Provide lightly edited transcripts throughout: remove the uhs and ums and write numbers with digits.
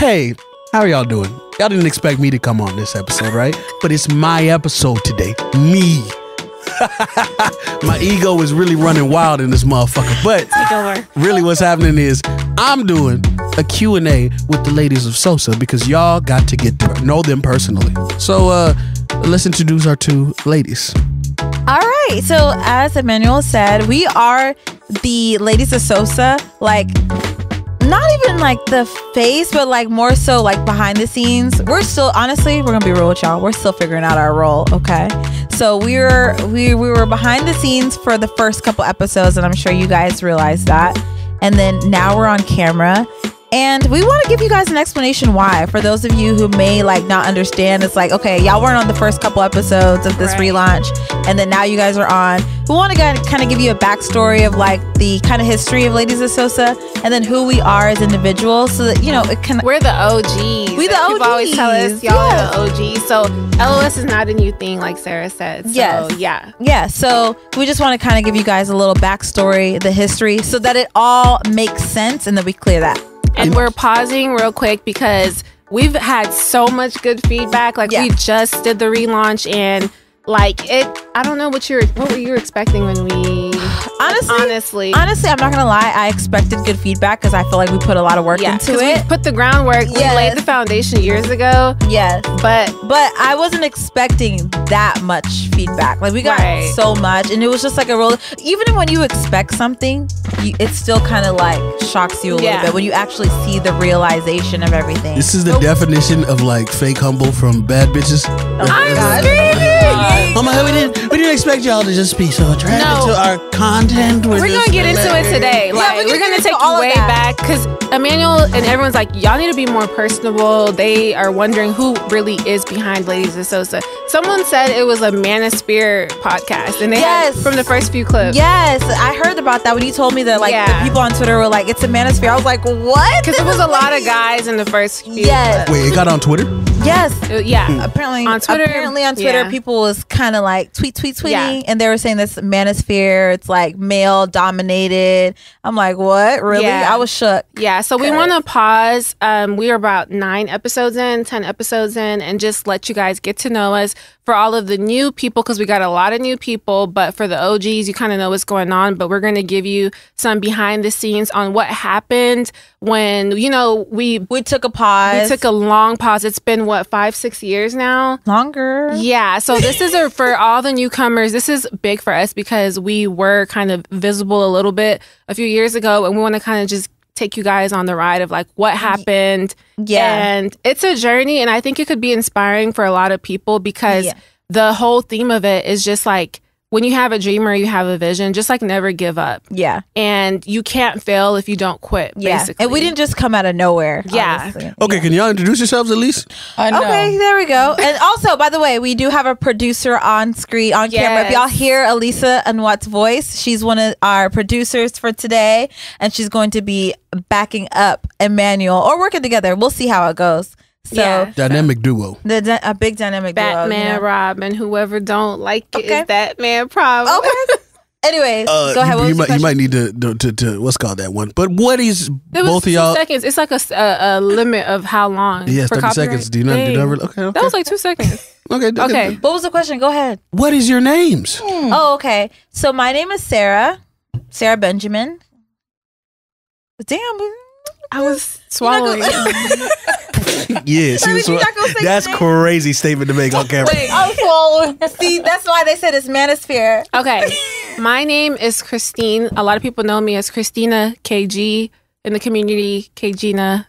Hey, how are y'all doing? Y'all didn't expect me to come on this episode, right? But it's my episode today. Me. My ego is really running wild in this motherfucker. But really what's happening is I'm doing a Q&A with the ladies of Sosa because y'all got to get to know them personally. So let's introduce our two ladies. All right. So as Emmanuel said, we are the ladies of Sosa. Like, not even like the face, but like more so like behind the scenes. We're still, honestly, we're gonna be real with y'all. We're still figuring out our role. Okay. So we were behind the scenes for the first couple episodes, and I'm sure you guys realized that. And then now we're on camera. And we want to give you guys an explanation why. For those of you who may like not understand, it's like, okay, y'all weren't on the first couple episodes of this relaunch, and then now you guys are on. We want to kind of give you a backstory of like the kind of history of Ladies of Sosa, and then who we are as individuals, so that, you know, it can. We're the OGs. We the OGs. People always tell us y'all are the OGs. So LOS is not a new thing, like Sarah said. So, yeah. So we just want to kind of give you guys a little backstory, the history, so that it all makes sense, and then we clear that. And we're pausing real quick because we've had so much good feedback. Like we just did the relaunch, and like I don't know what were you expecting when we honestly I'm not gonna lie, I expected good feedback because I feel like we put a lot of work into it. We put the groundwork. We laid the foundation years ago. But I wasn't expecting that much feedback. Like we got so much, and it was just like a roll. Even when you expect something, it still kind of like shocks you a little bit when you actually see the realization of everything. This is the definition of like fake humble from Bad Bitches. I'm screaming. We didn't expect y'all to just be so attracted to our content. We're gonna get into it today. Like we're gonna take you way back because Emmanuel and everyone's like, y'all need to be more personable. They are wondering who really is behind Ladies of Sosa. Someone said it was a Manosphere podcast, and they had from the first few clips. Yes, I heard about that when you told me that. Like the people on Twitter were like, "It's a Manosphere." I was like, "What?" Because it was a lot of guys in the first few. Yes. Clips. Wait, it got on Twitter? Yes. Apparently on Twitter, people was kind of like tweeting, and they were saying this Manosphere, it's like male dominated. I'm like, what? Really? I was shook. Yeah. So we want to pause. We are about 10 episodes in, and just let you guys get to know us. For all of the new people, because we got a lot of new people, but for the OGs, you kind of know what's going on. But we're going to give you some behind the scenes on what happened when, you know, we took a pause. We took a long pause. It's been, 5-6 years now? Longer. Yeah. So this is for all the newcomers. This is big for us because we were kind of visible a little bit a few years ago, and we want to kind of just take you guys on the ride of like what happened. And it's a journey, and I think it could be inspiring for a lot of people because the whole theme of it is just like, when you have a dream or you have a vision, just like never give up. And you can't fail if you don't quit, basically. And we didn't just come out of nowhere. Okay, can y'all introduce yourselves at least? Okay, there we go. And also, by the way, we do have a producer on screen, on camera. If y'all hear Elisa Anwat's voice, she's one of our producers for today, and she's going to be backing up Emmanuel, or working together. We'll see how it goes. So dynamic duo. A big dynamic duo. Batman, Robin, whoever don't like it is that man problem. Okay. Anyways, go ahead. You might need to what's called that one. But what is both of y'all? Seconds. It's like a limit of how long. Yes, 30 seconds. Do you not really? Okay. That was like 2 seconds. Okay. What was the question? Go ahead. What is your names? Oh, okay. So my name is Sarah Benjamin. Damn. I was swallowing. Yeah, she was. That's crazy statement to make on camera. Wait, I'm swallowing. See, that's why they said it's Manosphere. Okay, my name is Christine. A lot of people know me as Christina KG in the community. KGina,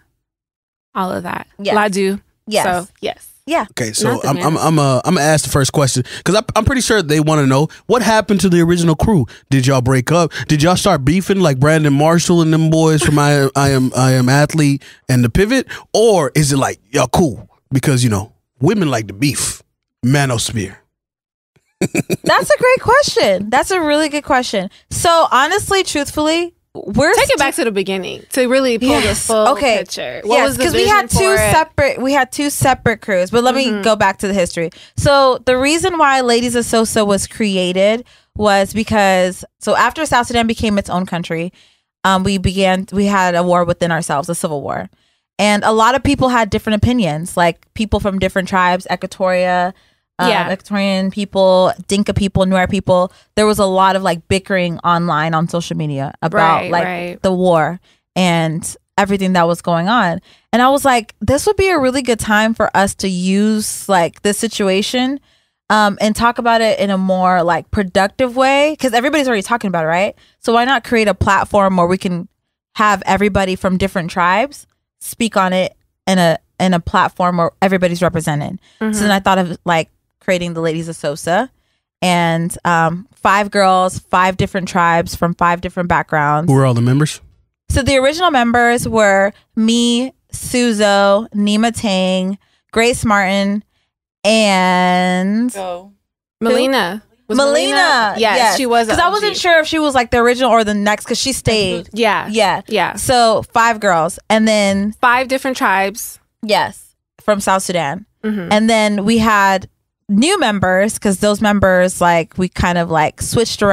all of that. Ladu. Yes. So yes. Yeah. Okay, so I'm gonna ask the first question because I'm pretty sure they want to know what happened to the original crew. Did y'all break up? Did y'all start beefing like Brandon Marshall and them boys from I am Athlete and the Pivot, or is it like y'all cool because you know women like the beef? Manosphere. That's a great question. That's a really good question. So honestly, truthfully, take it back to the beginning to really pull the full picture. What was the because we had two separate crews. But let me go back to the history. So the reason why Ladies of Sosa was created was because after South Sudan became its own country, we had a war within ourselves, a civil war. And a lot of people had different opinions, like people from different tribes, Equatoria, Equatorian people, Dinka people, Nuer people. There was a lot of like bickering online on social media about the war and everything that was going on. And I was like, this would be a really good time for us to use like this situation and talk about it in a more like productive way, because everybody's already talking about it, right? So why not create a platform where we can have everybody from different tribes speak on it in a platform where everybody's represented. So then I thought of like creating the Ladies of Sosa, and 5 girls, 5 different tribes from 5 different backgrounds. Who were all the members? So the original members were me, Suzo, Nima Tang, Grace Martin, and Melina. Melina. Yes, she was. Because I wasn't sure if she was like the original or the next, because she stayed. Yeah. So 5 girls, and then 5 different tribes. Yes, from South Sudan. And then we had new members, because those members, like, we kind of like switched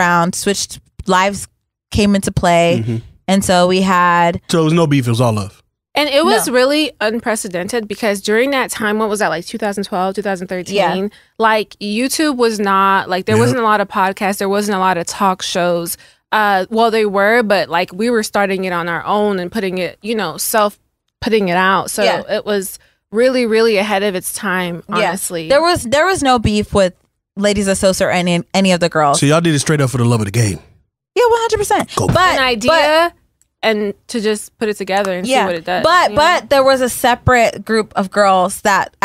lives came into play. And so we had... So it was no beef, it was all love. And it was really unprecedented, because during that time, what was that, like 2012, 2013? Yeah. Like YouTube was not, like there wasn't a lot of podcasts, there wasn't a lot of talk shows. Well, they were, but like we were starting it on our own and putting it, putting it out. So it was really, really ahead of its time, honestly. There was no beef with Ladies of Sosa or any of the girls. So y'all did it straight up for the love of the game. Yeah, 100%. Go. But an idea and to just put it together and see what it does. But there was a separate group of girls that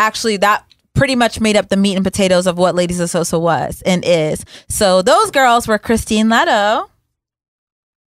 pretty much made up the meat and potatoes of what Ladies of Sosa was and is. So those girls were Christine Leto,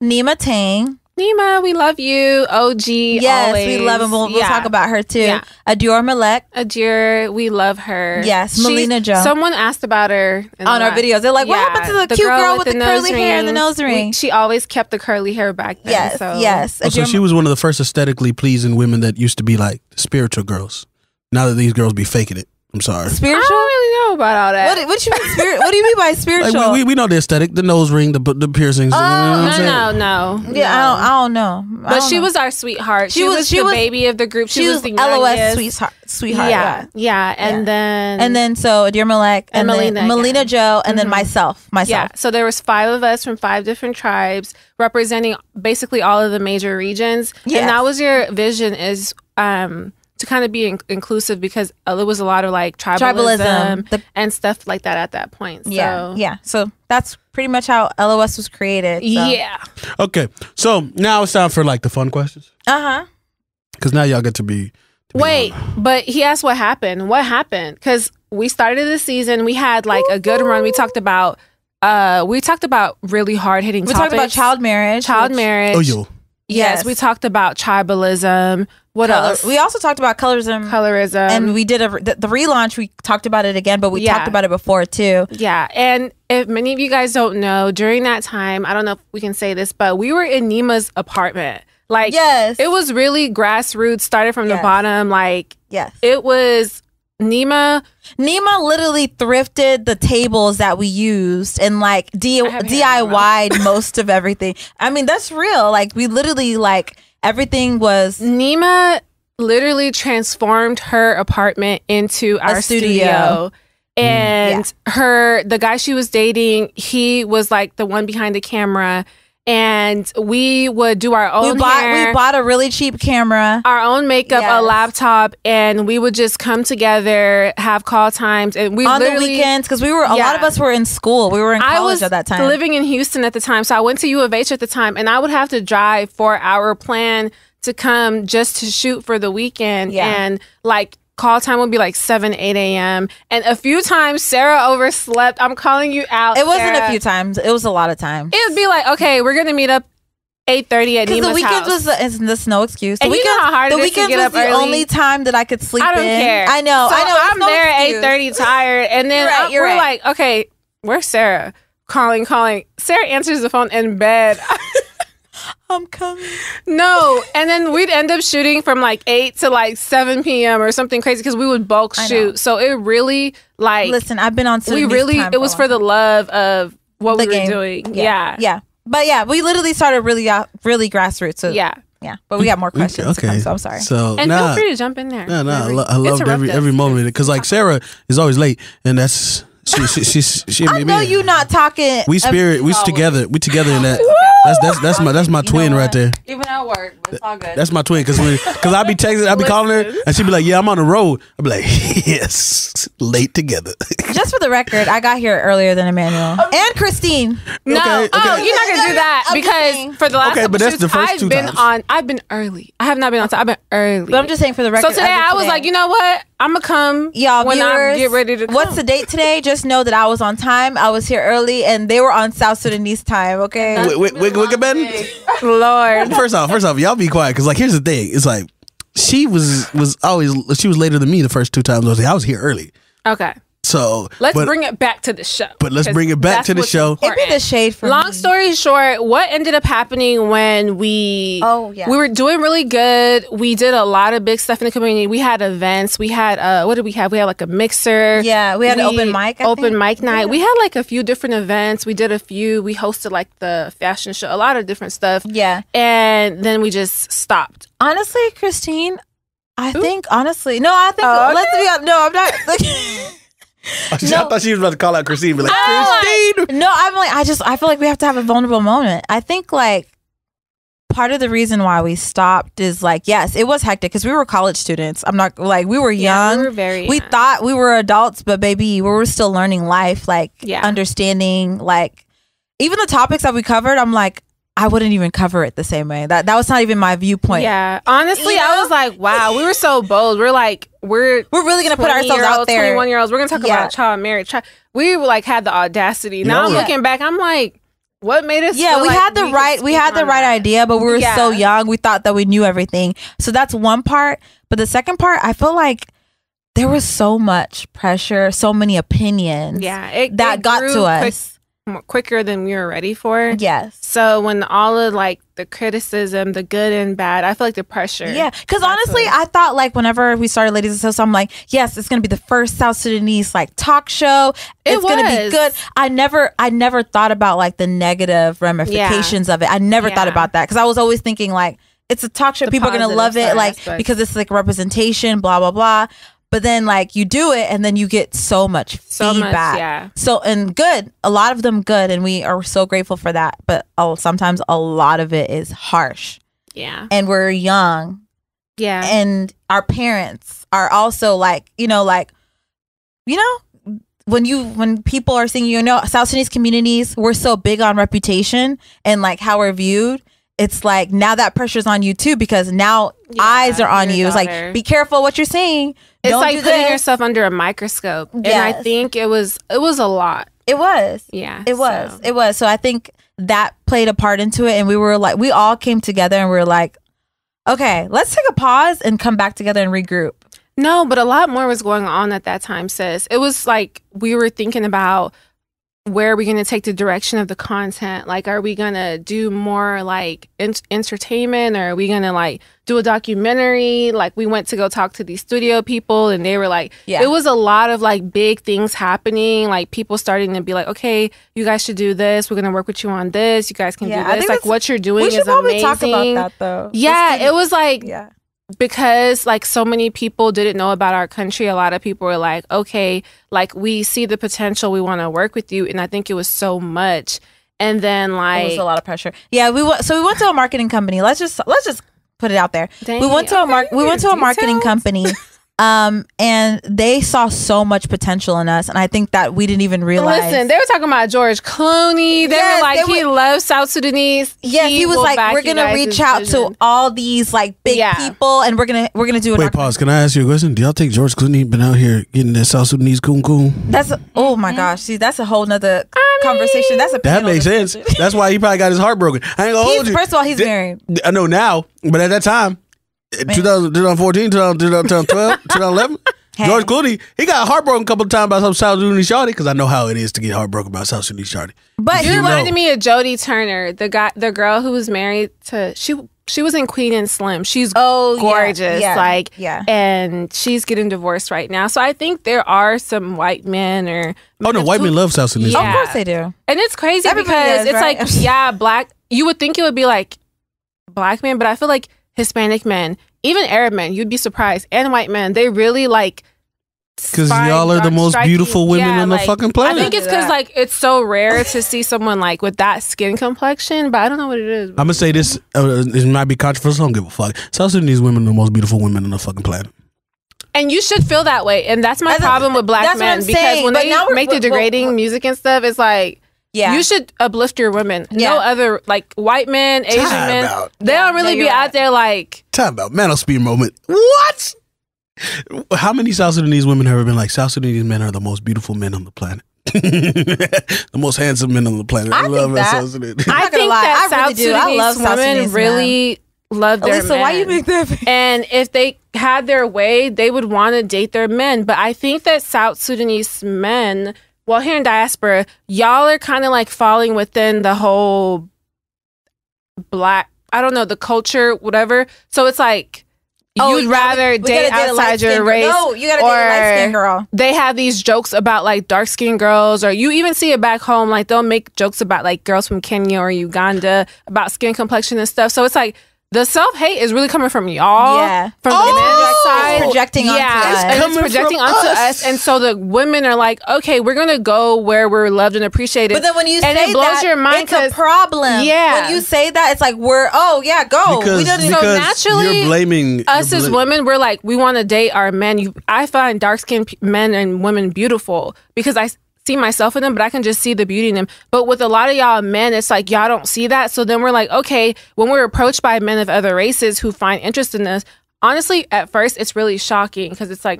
Nima Tang. Nima, we love you. OG, yes, always. We love him. We'll talk about her too. Yeah. Adur Malek. Adur, we love her. Yes, Melina Joe. Someone asked about her on our videos. They're like, what happened to the cute girl with the curly hair and the nose ring? She always kept the curly hair back then. Yes. So she was one of the first aesthetically pleasing women that used to be like spiritual girls. Now that these girls be faking it. I'm sorry. Spiritual? I don't really know about all that. What you mean spirit? What do you mean by spiritual? Like we know the aesthetic, the nose ring, the piercings. No. Yeah, I don't know. But she was our sweetheart. She was the baby of the group. She was the LOS sweetheart. Yeah. And then so Adur Malek and Melina Joe and then myself. Yeah. So there was 5 of us from 5 different tribes representing basically all of the major regions. Yes. And that was your vision, is to kind of be inclusive, because there was a lot of like tribalism and stuff like that at that point. So. Yeah. So that's pretty much how LOS was created. So. Yeah. Okay. So now it's time for like the fun questions. Because now y'all get to be. Wait, but he asked what happened. What happened? Because we started the season. We had like a good run. We talked about really hard hitting topics. We talked about child marriage. Oh, yo. Yes, we talked about tribalism. What else? We also talked about colorism. And we did the relaunch. We talked about it again, but we talked about it before too. Yeah. And if many of you guys don't know, during that time, I don't know if we can say this, but we were in Nima's apartment. Like, it was really grassroots, started from the bottom. Like, it was Nima literally thrifted the tables that we used and like DIY'd most of everything. I mean, that's real. Like, we literally like everything was. Nima literally transformed her apartment into our studio. And the guy she was dating, he was like the one behind the camera. And we would do our own hair. We bought a really cheap camera. Our own makeup, a laptop, and we would just come together, have call times. And we on the weekends, because a lot of us were in school. We were in college at that time. I was living in Houston at the time, so I went to U of H at the time, and I would have to drive for our plan to come just to shoot for the weekend. And like, call time would be like 7, 8 a.m. And a few times Sarah overslept. I'm calling you out. It wasn't a few times. It was a lot of times. It would be like, okay, we're going to meet up 8:30 at Nima's the weekends house. That's no excuse. And you know how hard it is to get up early? The only time that I could sleep in. I don't care. I know. So I'm there at 8:30 tired. And then we're like, okay, where's Sarah? Calling. Sarah answers the phone in bed. I'm coming. No. And then we'd end up shooting from like 8 to like 7 p.m. or something crazy, because we would bulk shoot. So it really like. Listen, I've been on it was for the love of what we were doing. Yeah. But we literally started really grassroots. So Yeah, but we got more questions. Okay. So I'm sorry. So and feel free to jump in there. No, I loved every moment because like Sarah is always late, and that's she. I know you not talking. We together. We together in that. That's my twin right there. Even at work, but it's all good. That's my twin because I be texting, I be calling her, and she be like, "Yeah, I'm on the road." I be like, "Yes, late together." Just for the record, I got here earlier than Emmanuel and Christine. No, Okay. oh, you're not gonna do that because for the last couple but that's shoots, the first two times. I've been early. I have not been on time. I've been early. But I'm just saying for the record. So today I was like, you know what? I'm gonna come y'all when viewers, I get ready to come. What's the date today? Just know that I was on time. I was here early, and they were on South Sudanese time. Okay. Wicked Ben. Lord. First off, y'all be quiet because like here's the thing. It's like she was later than me the first two times. I was here early. Okay. So let's bring it back to the show. But let's bring it back to the show. It'd be the shade for Long me. story short, what ended up happening when we were doing really good. We did a lot of big stuff in the community. We had events. We had what did we have? We had like a mixer. Yeah, we had an open mic. Open mic night. Yeah. We had like a few different events. We did a few. We hosted like the fashion show. A lot of different stuff. Yeah. And then we just stopped. Honestly, Christine, I think let's be honest. No, I'm not. I thought she was about to call out Christine, but like Christine. No, I'm like I feel like we have to have a vulnerable moment. I think like part of the reason why we stopped is like, yes, it was hectic because we were college students. I'm not like we were young. We were very young. We thought we were adults, but baby, we were still learning life, like understanding like even the topics that we covered. I'm like, I wouldn't even cover it the same way. That was not even my viewpoint. Yeah. Honestly, I was like, wow, we were so bold. We're like, we're really going to put ourselves out there. 21-year-olds. We're going to talk about child marriage. We like had the audacity. Now I'm looking back, I'm like, what made us we had the right idea, but we were so young. We thought that we knew everything. So that's one part. But the second part, I feel like there was so much pressure, so many opinions that got to us. Quicker than we were ready for. Yes. So when all of like the criticism, the good and bad, I feel like the pressure. Yeah. Because honestly, I thought like whenever we started Ladies of Sosa, I'm like, yes, it's gonna be the first South Sudanese like talk show. It's gonna be good. I never thought about like the negative ramifications of it. I never thought about that because I was always thinking like it's a talk show. People are gonna love it like because it's like representation, blah blah blah. But then like you do it and then you get so much feedback. So and good. A lot of them good. And we are so grateful for that. But sometimes a lot of it is harsh. Yeah. And we're young. Yeah. And our parents are also like, when people are saying, South Sudanese communities, we're so big on reputation and like how we're viewed. It's like now that pressure's on you too because now eyes are on you. It's like, be careful what you're saying. It's like putting yourself under a microscope. Yes. And I think it was a lot. It was. Yeah. It was. So I think that played a part into it. And we were like, we all came together and we were like, okay, let's take a pause and come back together and regroup. No, but a lot more was going on at that time, sis. It was like we were thinking about where are we going to take the direction of the content? Like, are we going to do more like entertainment or are we going to like do a documentary? Like we went to go talk to these studio people and they were like, it was a lot of like big things happening. Like people starting to be like, okay, you guys should do this. We're going to work with you on this. You guys can do this. Like what you're doing is amazing. We should probably talk about that though. Yeah, it was like, because like so many people didn't know about our country. A lot of people were like, okay, like we see the potential, we want to work with you. And I think it was so much. And then like it was a lot of pressure. Yeah, we went to a marketing company. Let's just put it out there. Dang, we went to a marketing company. And they saw so much potential in us, and I think that we didn't even realize. Listen, they were talking about George Clooney. They were like, he loves South Sudanese. Yes, he was like, we're gonna reach out to all these like big people, and we're gonna do it. Wait, pause. Can I ask you a question? Do y'all think George Clooney been out here getting that South Sudanese coon? That's oh my gosh. See, that's a whole nother conversation. That makes sense. That's why he probably got his heart broken. I ain't gonna hold you. First of all, he's married. I know now, but at that time. 2014, 2012, 2011. George Clooney, he got heartbroken a couple of times by some South Sudanese shawty because I know how it is to get heartbroken by South Sudanese shawty. But you reminded me of Jodie Turner, the girl who was married to she was in Queen and Slim. She's gorgeous, and she's getting divorced right now. So I think there are some white men or white men love South Sudanese. Of course they do, and it's crazy because it's like black. You would think it would be like black men, but I feel like Hispanic men, even Arab men, you'd be surprised, and white men, they really like. Because y'all are the most beautiful women on the fucking planet. I think it's because like it's so rare to see someone like with that skin complexion, but I don't know what it is. I'm gonna say this. It might be controversial. I don't give a fuck. South Sudanese women are the most beautiful women on the fucking planet. And you should feel that way. And that's my problem with black men, because when they make the degrading music and stuff, it's like, you should uplift your women. No other, like, white men, Asian men, they don't really be out there like... Time about manosphere moment. What? How many South Sudanese women have ever been like, South Sudanese men are the most beautiful men on the planet? The most handsome men on the planet. I love that. I think that South Sudanese women really... love their men. Why you make that? And if they had their way, they would want to date their men. But I think that South Sudanese men, well, here in diaspora, y'all are kind of like falling within the whole black, I don't know, the culture, whatever. So it's like, you'd rather date outside your race. No, you gotta date a light-skinned girl. They have these jokes about like dark-skinned girls, or you even see it back home. Like they'll make jokes about like girls from Kenya or Uganda about skin complexion and stuff. So it's like, the self-hate is really coming from y'all. Yeah. From the men's side. It's projecting onto us. It's projecting onto us. And so the women are like, okay, we're going to go where we're loved and appreciated. But then when you say it blows that, your mind, it's a problem. Yeah. When you say that, it's like, go. Because so naturally, you're blaming us as women, we're like, we want to date our men. I find dark-skinned men and women beautiful because I see myself in them, but I can just see the beauty in them. But with a lot of y'all men, it's like y'all don't see that. So then we're like, okay, when we're approached by men of other races who find interest in us, honestly, at first it's really shocking because it's like,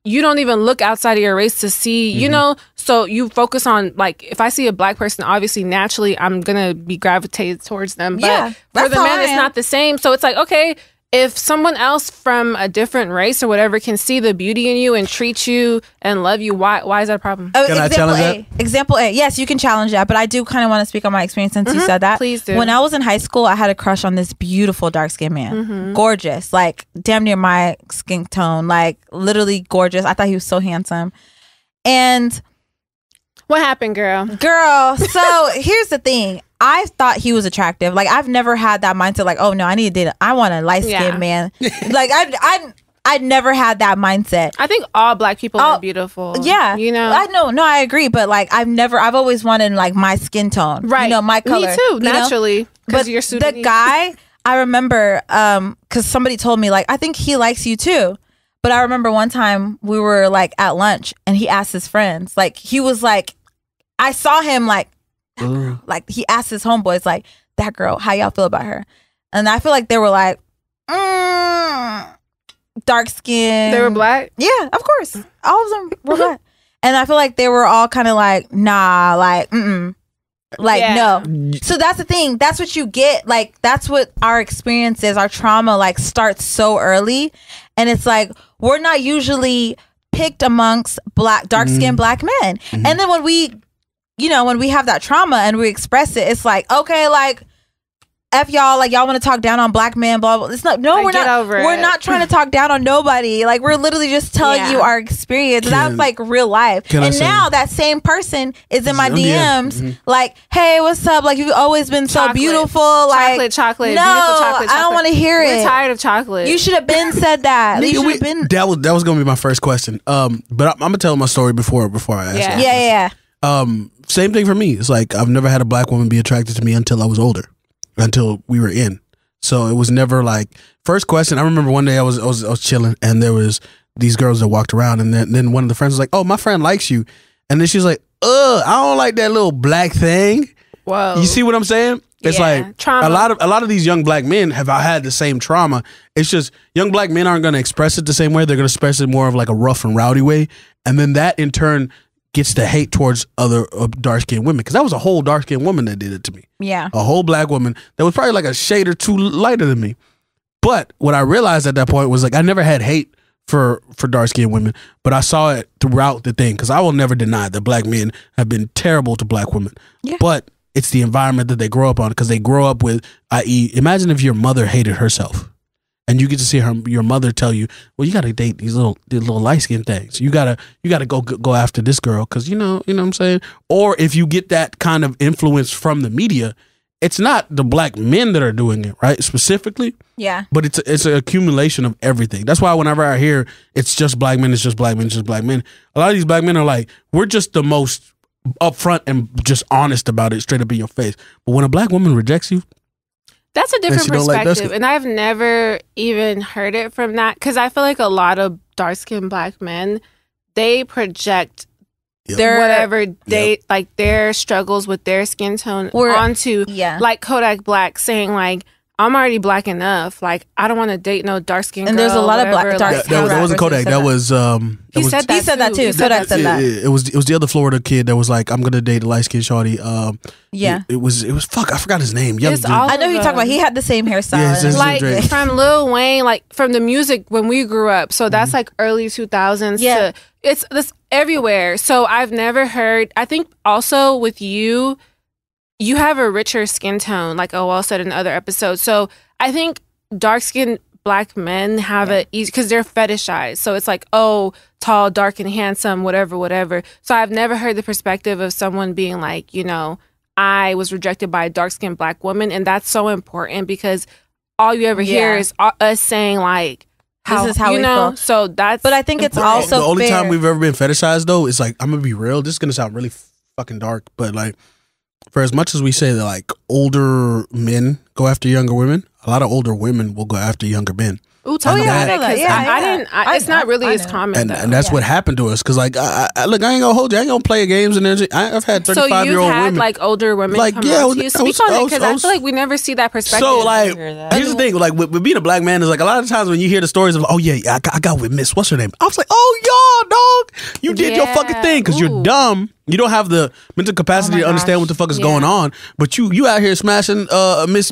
you don't even look outside of your race to see, you know? So you focus on, like, if I see a black person, obviously, naturally, I'm gonna be gravitated towards them. But for the men, it's not the same. So it's like, okay, if someone else from a different race or whatever can see the beauty in you and treat you and love you, why is that a problem? Can I challenge that? Example A. Yes, you can challenge that, but I do kind of want to speak on my experience since you said that. Please do. When I was in high school, I had a crush on this beautiful dark-skinned man. Gorgeous. Like, damn near my skin tone. Like, literally gorgeous. I thought he was so handsome. And... what happened, girl? Girl, so here's the thing. I thought he was attractive. Like, I've never had that mindset. Like, oh no, I need to date. I want a light skinned man. Like, I'd never had that mindset. I think all black people are beautiful. Yeah, you know. I agree. But like, I've always wanted like my skin tone, right? You know, my color. Me too, naturally. But you're the guy, I remember, because somebody told me like, I think he likes you too. But I remember one time we were like at lunch and he asked his friends. Like, he was like, I saw him like. Like, he asked his homeboys, like, that girl, how y'all feel about her? And I feel like they were like, dark skin. They were black? Yeah, of course. All of them were black. And I feel like they were all kind of like, nah, like, like, no. So that's the thing. That's what you get. Like, that's what our experience is. Our trauma, like, starts so early. And it's like, we're not usually picked amongst dark-skinned black men. And then when we have that trauma and we express it, it's like, okay, like, F y'all, like, y'all want to talk down on black men, blah, blah. It's not, no, we're not. We're not trying to talk down on nobody. Like, we're literally just telling you our experience. That's like real life. And now that same person is in my DMs, like, hey, what's up? Like, you've always been so beautiful. Like, chocolate. No, beautiful chocolate. I don't want to hear it. We're tired of chocolate. You should have been said that. You should have been. That was gonna be my first question. But I'm gonna tell my story before I ask. Yeah. Same thing for me. It's like, I've never had a black woman be attracted to me until I was older, until we were in. So it was never like, first question. I remember one day I was chilling and there was these girls that walked around, and then one of the friends was like, oh, my friend likes you. And then she was like, I don't like that little black thing. Whoa. You see what I'm saying? It's like trauma. A lot of these young black men have had the same trauma. It's just young black men aren't going to express it the same way. They're going to express it more of like a rough and rowdy way. And then that in turn gets the hate towards other dark-skinned women, because that was a whole dark-skinned woman that did it to me. Yeah. A whole black woman that was probably like a shade or two lighter than me. But what I realized at that point was, like, I never had hate for dark-skinned women, but I saw it throughout the thing, because I will never deny that black men have been terrible to black women. Yeah. But it's the environment that they grow up on, because they grow up with, i.e., imagine if your mother hated herself. And you get to see your mother tell you, well, you got to date these little light skin things. You gotta go after this girl, because you know what I'm saying. Or if you get that kind of influence from the media, it's not the black men that are doing it, right? Specifically. Yeah. But it's an accumulation of everything. That's why whenever I hear it's just black men, it's just black men, it's just black men. A lot of these black men are like, we're just the most upfront and just honest about it, straight up in your face. But when a black woman rejects you, that's a different perspective. Like, and I've never even heard it from that, because I feel like a lot of dark-skinned black men, they project their whatever they like their struggles with their skin tone onto like Kodak Black saying like, I'm already black enough. Like, I don't want to date no dark skin girl. And there's a lot of dark skin. That wasn't Kodak. That was he said that too. Kodak said that. It was the other Florida kid that was like, I'm gonna date a light skinned shorty. It was fuck. I forgot his name. I know who you're talking about. He had the same hairstyle. Yeah, like from Lil Wayne, like from the music when we grew up. So that's like early 2000s. Yeah, it's this everywhere. So I've never heard. I think also with you. You have a richer skin tone, like Owell said in other episodes. So I think dark-skinned black men have it easy because they're fetishized. So it's like, oh, tall, dark, and handsome, whatever. So I've never heard the perspective of someone being like, you know, I was rejected by a dark-skinned black woman. And that's so important because all you ever hear is us saying like, this is how we feel. So that's But I think it's also the only time we've ever been fetishized, though, is like, I'm going to be real. This is going to sound really fucking dark, but like, for as much as we say that like older men go after younger women, a lot of older women will go after younger men. Ooh, tell me about it. It's not really as common. And that's what happened to us. Because like, look, I ain't gonna hold you. I ain't gonna play games. And I've had 35-year-old women. Like older women. Like, come to you. Speak on it, because I feel like we never see that perspective. So like, here's the thing. Like with being a black man, is like a lot of times when you hear the stories of, oh yeah, I got with Miss, what's her name? I was like, oh y'all, dog, you did your fucking thing because you're dumb. You don't have the mental capacity to understand what the fuck is going on, but you out here smashing Miss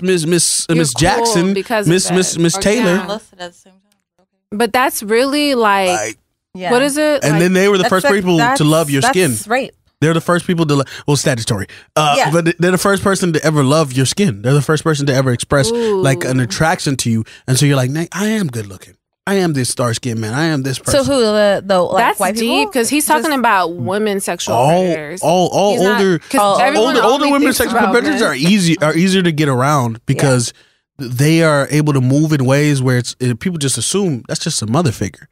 Jackson, Miss Taylor. But that's really like what is it? And then they were the first people to love your skin. That's rape. They're the first people to well, statutory. But they're the first person to ever love your skin. They're the first person to ever express like an attraction to you, and so you're like, I am good looking. I am this dark-skinned man. I am this person. So who like that's white deep because he's talking about women sexual predators. Older women sexual predators are easier to get around because they are able to move in ways where people just assume that's just a mother figure.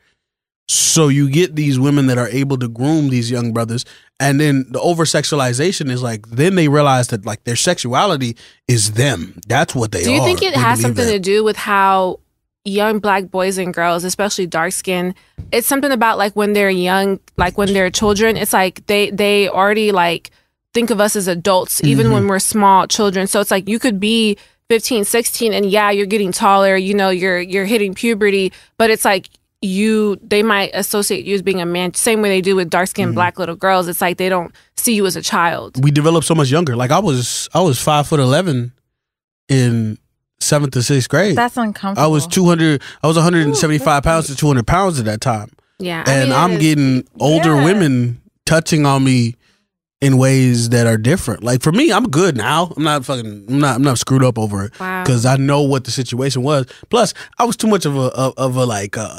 So you get these women that are able to groom these young brothers, and then the over-sexualization is like, then they realize that like their sexuality is them. That's what they are. Do you think it has something to do with how young black boys and girls, especially dark skin, it's something about like when they're young, like when they're children, it's like they already like think of us as adults, even when we're small children. So it's like you could be 15, 16 and you're getting taller, you know, you're hitting puberty, but it's like they might associate you as being a man, same way they do with dark skinned black little girls. It's like they don't see you as a child. We develop so much younger. Like I was 5'11" in 7th to 6th grade. That's uncomfortable. I was 175 pounds to 200 pounds at that time. Yeah. And I'm getting older women touching on me in ways that are different. Like for me, I'm good now. I'm not screwed up over it because I know what the situation was. Plus, I was too much of a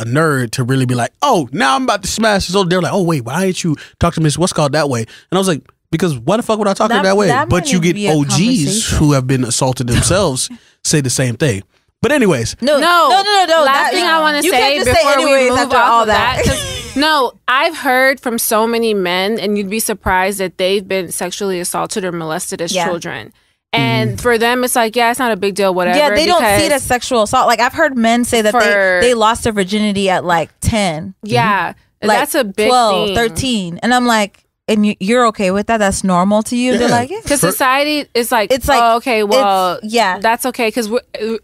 nerd to really be like, oh, now I'm about to smash this. They're like, oh wait, why didn't you talk to Miss what's called that way? And I was like, because why the fuck would I talk to her that way? But you get OGs who have been assaulted themselves say the same thing. But anyways, no. Last thing I want to say before we move off of that. No, I've heard from so many men, and you'd be surprised that they've been sexually assaulted or molested as children. And for them, it's like, it's not a big deal, whatever. Yeah, they don't see it as sexual assault. Like I've heard men say that they lost their virginity at like 10. Yeah, like that's a big 12, thing. 13. And I'm like, and you're okay with that? That's normal to you? They're like, because society is like, it's like, oh, okay, well, that's okay because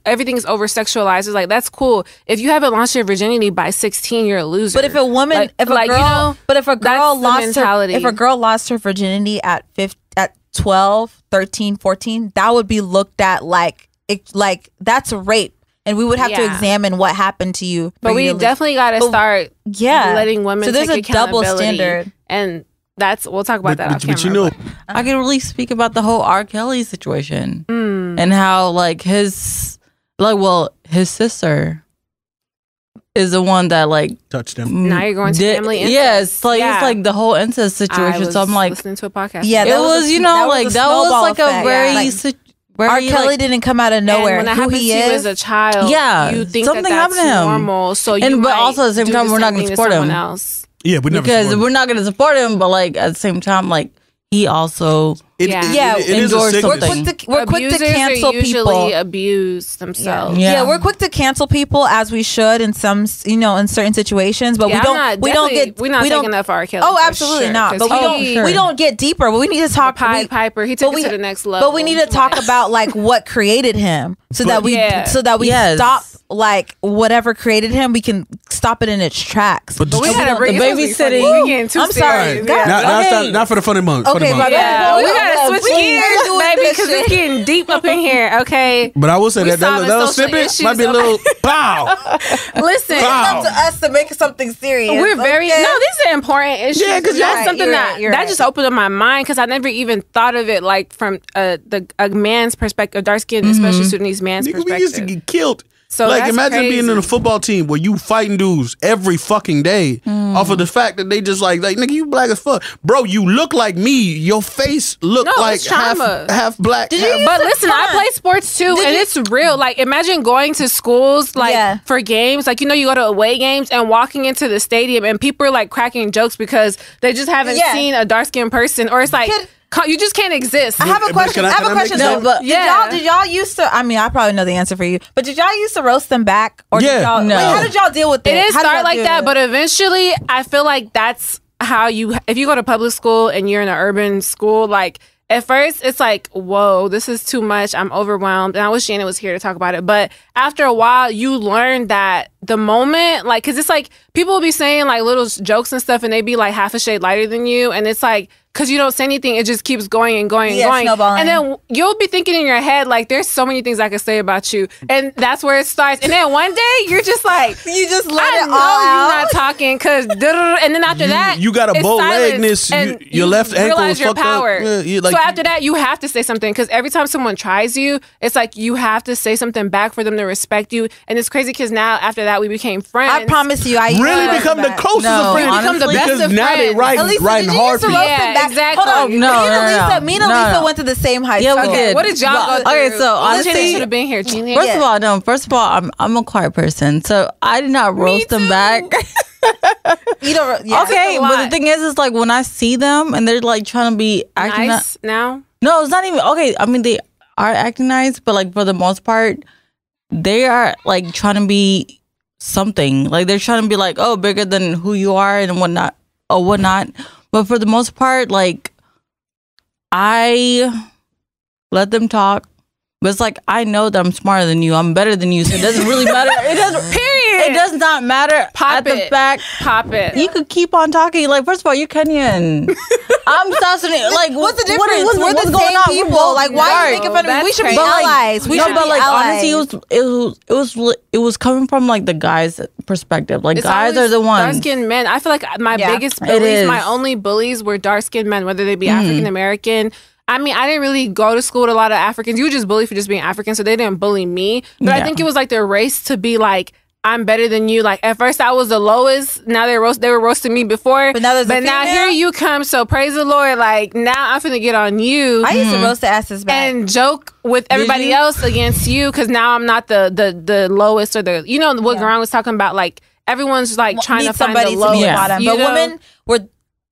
everything's over sexualized. It's like, that's cool. If you haven't lost your virginity by 16, you're a loser. But if a woman, if a girl lost her virginity at 12, 13, 14, that would be looked at like that's rape. And we would have to examine what happened to you. But we definitely got to start letting women take accountability. So there's a double standard. And we'll talk about that off camera. But you know, I can really speak about the whole R. Kelly situation and how like his sister is the one that like touched him. Now you're going to family incest. Yes, it's like the whole incest situation. So I'm like listening to a podcast. Yeah, that was like a very R. Kelly didn't come out of nowhere. And when that Who happens he to you is as a child, you think something that's happened to him. normal. So but also at the same time, we're not going to support him. Else. Yeah, we never because we're not going to support him. But like at the same time, like he also it is a sickness. We're quick to cancel usually people. Abuse themselves. Yeah, we're quick to cancel people as we should in some, in certain situations, but we're not taking that for R. Kelly. Oh, absolutely sure, not. But we don't get deeper. But we need to talk. Pied Piper, he took it to the next level. But we need to talk about like what created him, so that we stop like whatever created him. We can stop it in its tracks. But we gotta bring the babysitting. I'm sorry, not for the funny moment. Okay, we gotta switch gears, baby, because it's getting deep up in here. Okay, but I will say that snippet might be a little pow. Listen, it's up to us to make something serious. We're very these are important issues. Yeah, because that's something that just opened up my mind because I never even thought of it like from a man's perspective, dark skin, especially Sudanese man's perspective. We used to get killed. So like imagine crazy. being in a football team where you fighting dudes every fucking day off of the fact that they just like nigga, you black as fuck, bro. You look like me. Your face look like half black. But listen, I play sports too, and it's real. Like imagine going to schools like for games, like you go to away games and walking into the stadium and people are like cracking jokes because they just haven't seen a dark skinned person, or it's like. You just can't exist. I have a question. Did y'all used to? I mean, I probably know the answer for you. But did y'all used to roast them back? Or did y'all, how did y'all deal with it? It didn't start like that, but eventually, I feel like that's how if you go to public school and you're in an urban school, like at first it's like, whoa, this is too much. I'm overwhelmed. And I wish Janet was here to talk about it. But after a while, you learn that the moment, like, because it's like people will be saying like little jokes and stuff, and they be like half a shade lighter than you, and it's like. Because you don't say anything, it just keeps going and going and going. Snowballing. And then you'll be thinking in your head, like, there's so many things I could say about you. And that's where it starts. And then one day, you're just like, you just let it all out. You're not talking, because, and then after that, you got a bow legness, your left ankle is fucked power. Up. Yeah, so after that, you have to say something, because every time someone tries you, it's like you have to say something back for them to respect you. And it's crazy, because now, after that, we became friends. I promise you, I really become the closest of friends. Become the best of friends. Now they riding hard for you. Exactly. Hold on. Me and Lisa went to the same high school. Yeah, we did. What did y'all go through? Okay, so honestly, should have been here. First of all, I'm a quiet person, so I did not roast them back. You don't. Yeah. Okay, but the thing is like when I see them and they're like trying to be acting nice now. No, it's not even okay. I mean, they are acting nice, but like for the most part, they are like trying to be something. Like they're trying to be like, oh, bigger than who you are and whatnot. But for the most part, like I let them talk. But it's like I know that I'm smarter than you. I'm better than you. So it doesn't really matter. It doesn't. Period. It does not matter. The fact. Pop it. You could keep on talking. Like first of all, you're Kenyan. I'm South Sudanese. Like what's the difference? We're the same people. Like why are you making fun of me? We should be allies. We should be allies. Honestly, it was coming from like the guys' perspective. Like guys are the ones. Dark-skinned men. I feel like my biggest bullies, my only bullies were dark-skinned men, whether they be African American. I mean, I didn't really go to school with a lot of Africans. You were just bullied for just being African, so they didn't bully me. But I think it was like their race to be like, I'm better than you. Like at first I was the lowest. Now they were roasting me before. But now here you come. So praise the Lord. Like now I'm finna get on you. I used to roast the asses back and joke with everybody else against you because now I'm not the lowest or the what Garan was talking about. Like everyone's like trying to find the lowest. Bottom. But women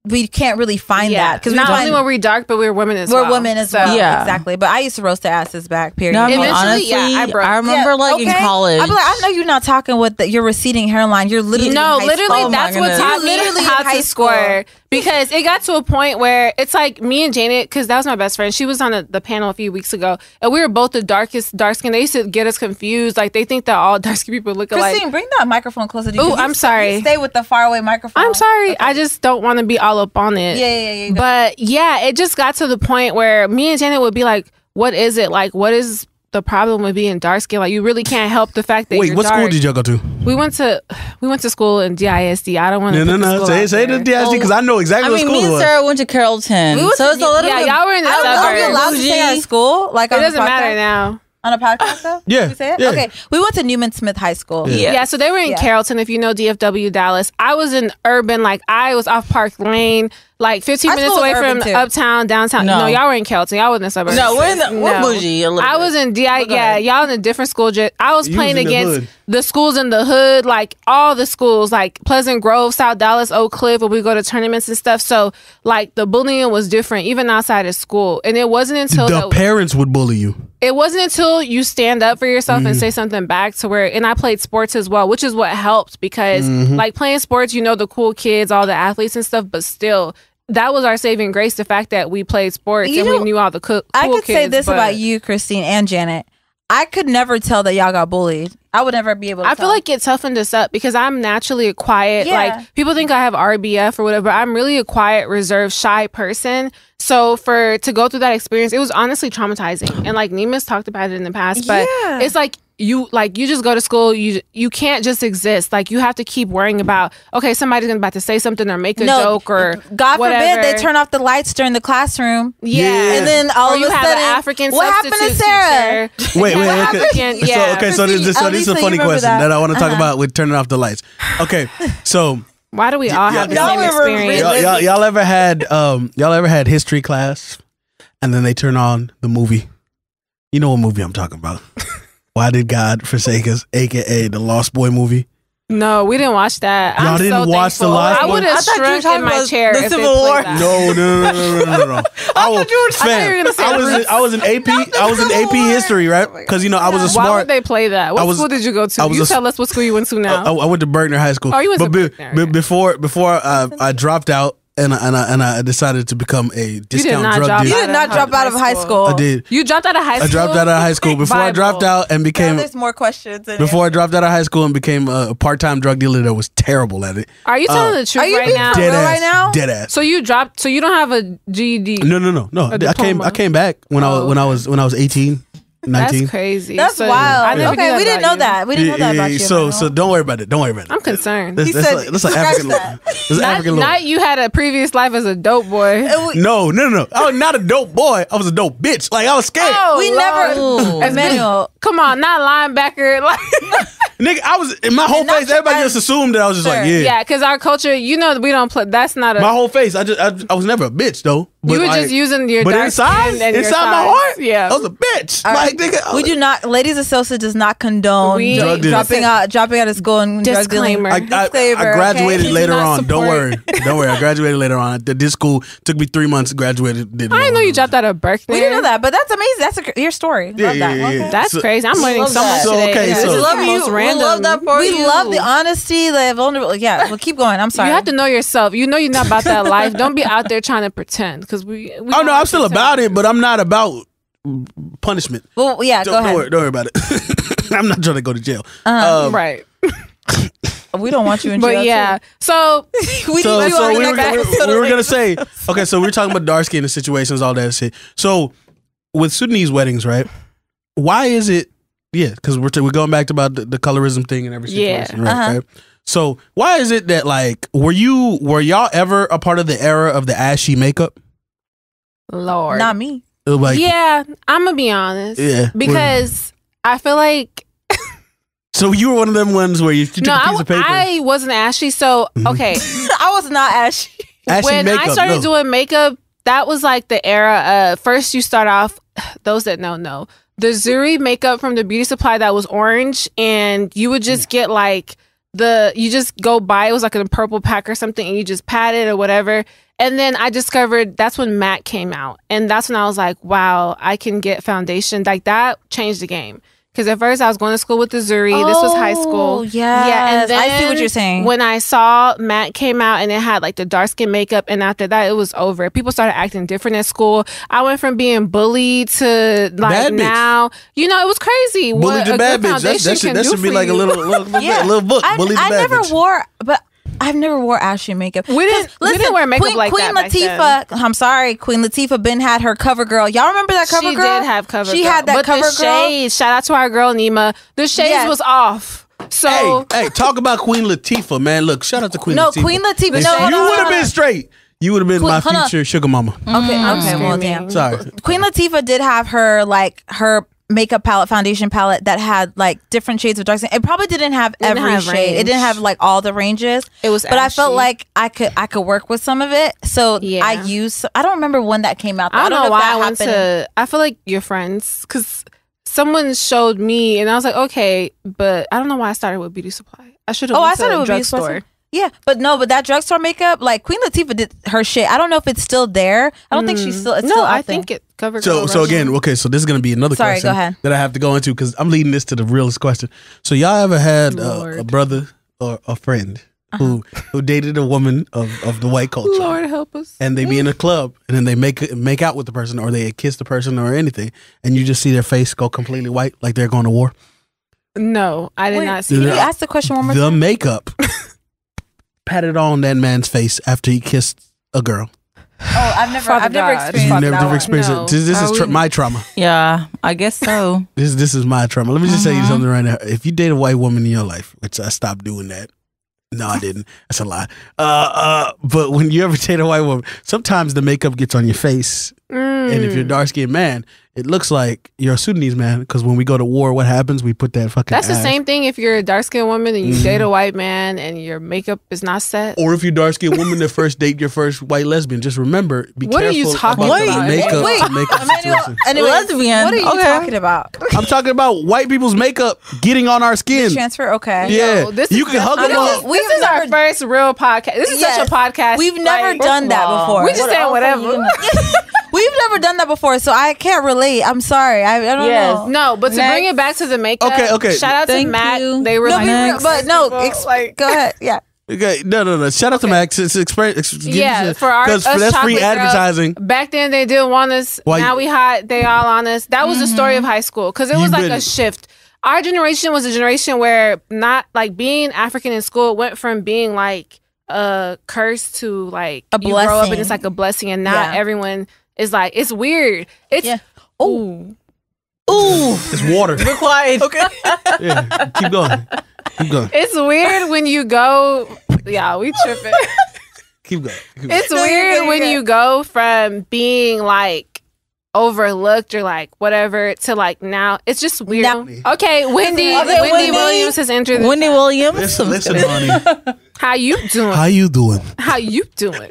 we can't really find that because not only were we dark, but we were women as well. We're women as well. Yeah, exactly. But I used to roast the asses back. Period. No, honestly, I remember in college. I'm like, I know you're not talking with your receding hairline. You're literally literally that's what taught me how to score. Because it got to a point where it's like me and Janet, because that was my best friend. She was on the panel a few weeks ago, and we were both the dark skin. They used to get us confused. Like they think that all dark skin people look alike. Christine, bring that microphone closer to you. Oh, I'm sorry. You stay with the faraway microphone. I'm sorry. Okay. I just don't want to be all up on it. Yeah. But yeah, it just got to the point where me and Janet would be like, "What is it? Like, what is the problem with being dark skin? Like, you really can't help the fact that you're dark." Wait, what school did y'all go to? We went to school in DISD. I don't want to. No. Say the DISD because I know exactly what school it was. Me and Sarah went to Carrollton, so it's a little bit. Y'all were in the suburbs. Are we allowed to say our school? Like, it doesn't matter now. On a podcast though? Yeah. We say it? Yeah. Okay. We went to Newman Smith High School. Yeah, so they were in Carrollton, if you know DFW Dallas. I was in urban, like I was off Park Lane. like 15 Our minutes school away was from urban, too. uptown, downtown. No, y'all were in Kelton. Y'all were in the suburbs. No, we're bougie a little I bit. was in DI. Yeah, y'all in a different school. I was You playing was in the against hood. the schools in the hood, like all the schools, like Pleasant Grove, South Dallas, Oak Cliff, where we go to tournaments and stuff. So, like, the bullying was different, even outside of school. And it wasn't until The parents would bully you. it wasn't until you stand up for yourself and say something back to where, and I played sports as well, which is what helped because like playing sports, you know, the cool kids, all the athletes and stuff, but still that was our saving grace. The fact that we played sports You and know, we knew all the cool I could kids, say this but about you, Christine and Janet. I could never tell that y'all got bullied. I would never be able to I tell. feel like it toughened us up because I'm naturally a quiet, Yeah. like people think I have RBF or whatever. I'm really a quiet, reserved, shy person. So to go through that experience, it was honestly traumatizing. And like Nima's talked about it in the past, but Yeah. it's like you just go to school, you can't just exist. Like you have to keep worrying about, okay, somebody's about to say something or make a joke or God whatever. forbid they turn off the lights during the classroom. Yeah. And then all or of you a have sudden, an African what happened to substitute Sarah? teacher. Wait, What okay. happened? Yeah. So, okay, so this is a Alisa, you funny remember question that? that I want to talk about with turning off the lights. Okay, so Why do we all have the y'all same remember- experience? y'all ever had history class, and then they turn on the movie? You know what movie I'm talking about? Why Did God Forsake Us? AKA the Lost Boy movie. No, we didn't watch that. Y'all I'm didn't so watch the thankful. Lost I Boy? would I have thought you were shrunk talking in my about chair the if they Civil played War. that. No. I was, thought you were gonna say I was in AP. I was in AP history, right? Because I was a Why smart. would they play that? What I was- school did you go to? I was You a- tell us what school you went to now. I went to Berkner High School. Oh, you went to but Berkner, okay. before I dropped out and I decided to become a discount not drug drop dealer. You did not drop out of high school. I did. You dropped out of high school? I dropped out of high school before I dropped out and Now became. there's more questions. Before I dropped out of high school and became a part-time drug dealer that was terrible at it. Are you telling the Are truth you right being now? for Dead real ass. right now? Dead ass. So you dropped. So you don't have a GED? No. I diploma. came back when I was 18, 19. That's crazy. That's So wild. I never knew Okay, that we didn't about know you. that. We didn't know that about you. So Emmanuel. don't worry about it. Don't worry about it. I'm concerned. That's said, like scratch African. that. That's Not, African law. not you had a previous life as a dope boy. No. I was not a dope boy. I was a dope bitch. Like I was scared. We never, Emmanuel. Come on, not linebacker. Like, Nigga, I was in my whole not face. Everybody your- just assumed that I was just like, Sure. yeah, because our culture, we don't play. That's not a. My whole face. I was never a bitch though. But you were like, just using your But dark inside skin and your my size. heart, Yeah. I was a bitch. All Like right. nigga, We do not. Ladies of Sosa does not condone We- Drug dealers. dropping out of school and drug dealing. Disclaimer. I Disclaimer, graduated okay? later He does not on. Don't support- worry. I graduated later on. This school took me 3 months to graduate. I didn't know you dropped out of Berkeley. We didn't know that, but that's amazing. That's your story. Yeah, Love that. yeah, yeah. Okay. That's So- crazy. I'm learning love so much that. So, today. okay, Yeah, so- this is We the love you. most We random. love that for We you. love the honesty, the vulnerability. Yeah, well, keep going. I'm sorry. You have to know yourself. You know you're not about that life. Don't be out there trying to pretend. Because we Oh don't no, I'm still pretend. about it, but I'm not about punishment. Well, yeah, go ahead. Don't worry about it. I'm not trying to go to jail. Right. We don't want you in jail. But yeah. So we So, need you so on the we were, next episode. we were gonna say, okay, so we were talking about dark skin and situations, all that shit. So with Sudanese weddings, right? Why is it? Yeah, because we're going back to about the colorism thing and every situation, right? So why is it that like were y'all ever a part of the era of the ashy makeup? Lord. Not me. It was like, Yeah, I'm gonna be honest. Yeah. Because I feel like so you were one of them ones where you took no, a piece of paper. I wasn't ashy. So okay, I was not ashy. ashy when makeup. I started no. doing makeup, that was like the era of first you start off. Those that know the Zuri makeup from the beauty supply that was orange, and you would just get like you just go buy it was like in a purple pack or something, and you just pat it or whatever. And then I discovered that's when matte came out, and that's when I was like, wow, I can get foundation like that. Changed the game. Because at first I was going to school with the Zuri. This was high school. Yeah, and I see what you're saying. When I saw matte came out and it had like the dark skin makeup, and after that it was over. People started acting different at school. I went from being bullied to like Bad bitch. now, it was crazy. Bullied what to a bad good bitch. foundation That can should do be for like a you. little book. Bullied to I bad never bitch. wore, but I've never wore ashy makeup. We didn't wear makeup like Queen that back Latifah. I'm sorry, Queen Latifah Ben had her cover girl. Y'all remember that cover She girl? did have cover. She girl. had that but cover the girl. shades. Shout out to our girl Nima. The shades Yes. was off. So Hey, talk about Queen Latifah, man. Look, shout out to Queen No, Latifah. Queen Latifah. If No, hold you on, would have hold been on. straight. You would have been my hold on. future sugar mama. Okay, well, screaming. damn. Sorry. Queen Latifah did have her makeup palette, foundation palette that had like different shades of dark skin. It probably didn't have every shade. It didn't have like all the ranges. It was, but ashy. I felt like I could work with some of it. So I used. I don't remember when that came out. I don't know why I went to. I feel like your friends, because someone showed me, and I was like, okay, but I don't know why I started with beauty supply. I should have. I started with drugstore. Yeah, but that drugstore makeup, like Queen Latifah did her shit. I don't know if it's still there. I don't think she's still. It's still I think it covered. So again, okay, so this is gonna be another question that I have to go into because I'm leading this to the realest question. So y'all ever had a brother or a friend who dated a woman of the white culture? Lord help us. And they be in a club and then they make out with the person or they kiss the person or anything, and you just see their face go completely white, like they're going to war. No, I did not see. Can you ask the question one more time? The makeup patted on that man's face after he kissed a girl. Oh, I've never experienced it. Never experienced it. This is my trauma. Yeah, I guess so. This is my trauma. Let me just tell you something right now. If you date a white woman in your life, which I stopped doing that. No, I didn't. That's a lie. But when you ever date a white woman, sometimes the makeup gets on your face. And if you're a dark-skinned man, it looks like you're a Sudanese man. Because when we go to war, what happens? We put that fucking That's the same thing if you're a dark-skinned woman and you date a white man and your makeup is not set. Or if you're a dark-skinned woman that first date your first white lesbian, just remember, be what careful are you talking about about? the makeup situation. Lesbian? What are you talking about? I'm talking about white people's makeup getting on our skin. Transfer? Okay. Yeah. No, you can hug them up. This is our first real podcast. This is such a podcast. We've never done that before. We just saying whatever. We've never done that before, so I can't relate. I'm sorry. I don't know. No, but to bring it back to the makeup. Okay. Shout out to Mac. They were go ahead. Yeah. Okay, no. Shout out to Max. It's for our because that's free advertising. Back then they didn't want us. Now we hot. They all on us. That was the story of high school because it was like a shift. Our generation was a generation where not like being African in school went from being like a curse to like a blessing. You grow up and it's like a blessing, and not everyone is like it's weird. It's ooh. It's water. Be quiet. Okay. Yeah. Keep going. It's weird when you go. Yeah, we tripping. Keep going. It's weird when you go from being like overlooked or like whatever to like now. It's just weird. Okay, Wendy Williams has entered. Wendy Williams. Listen, honey. How you doing? How you doing?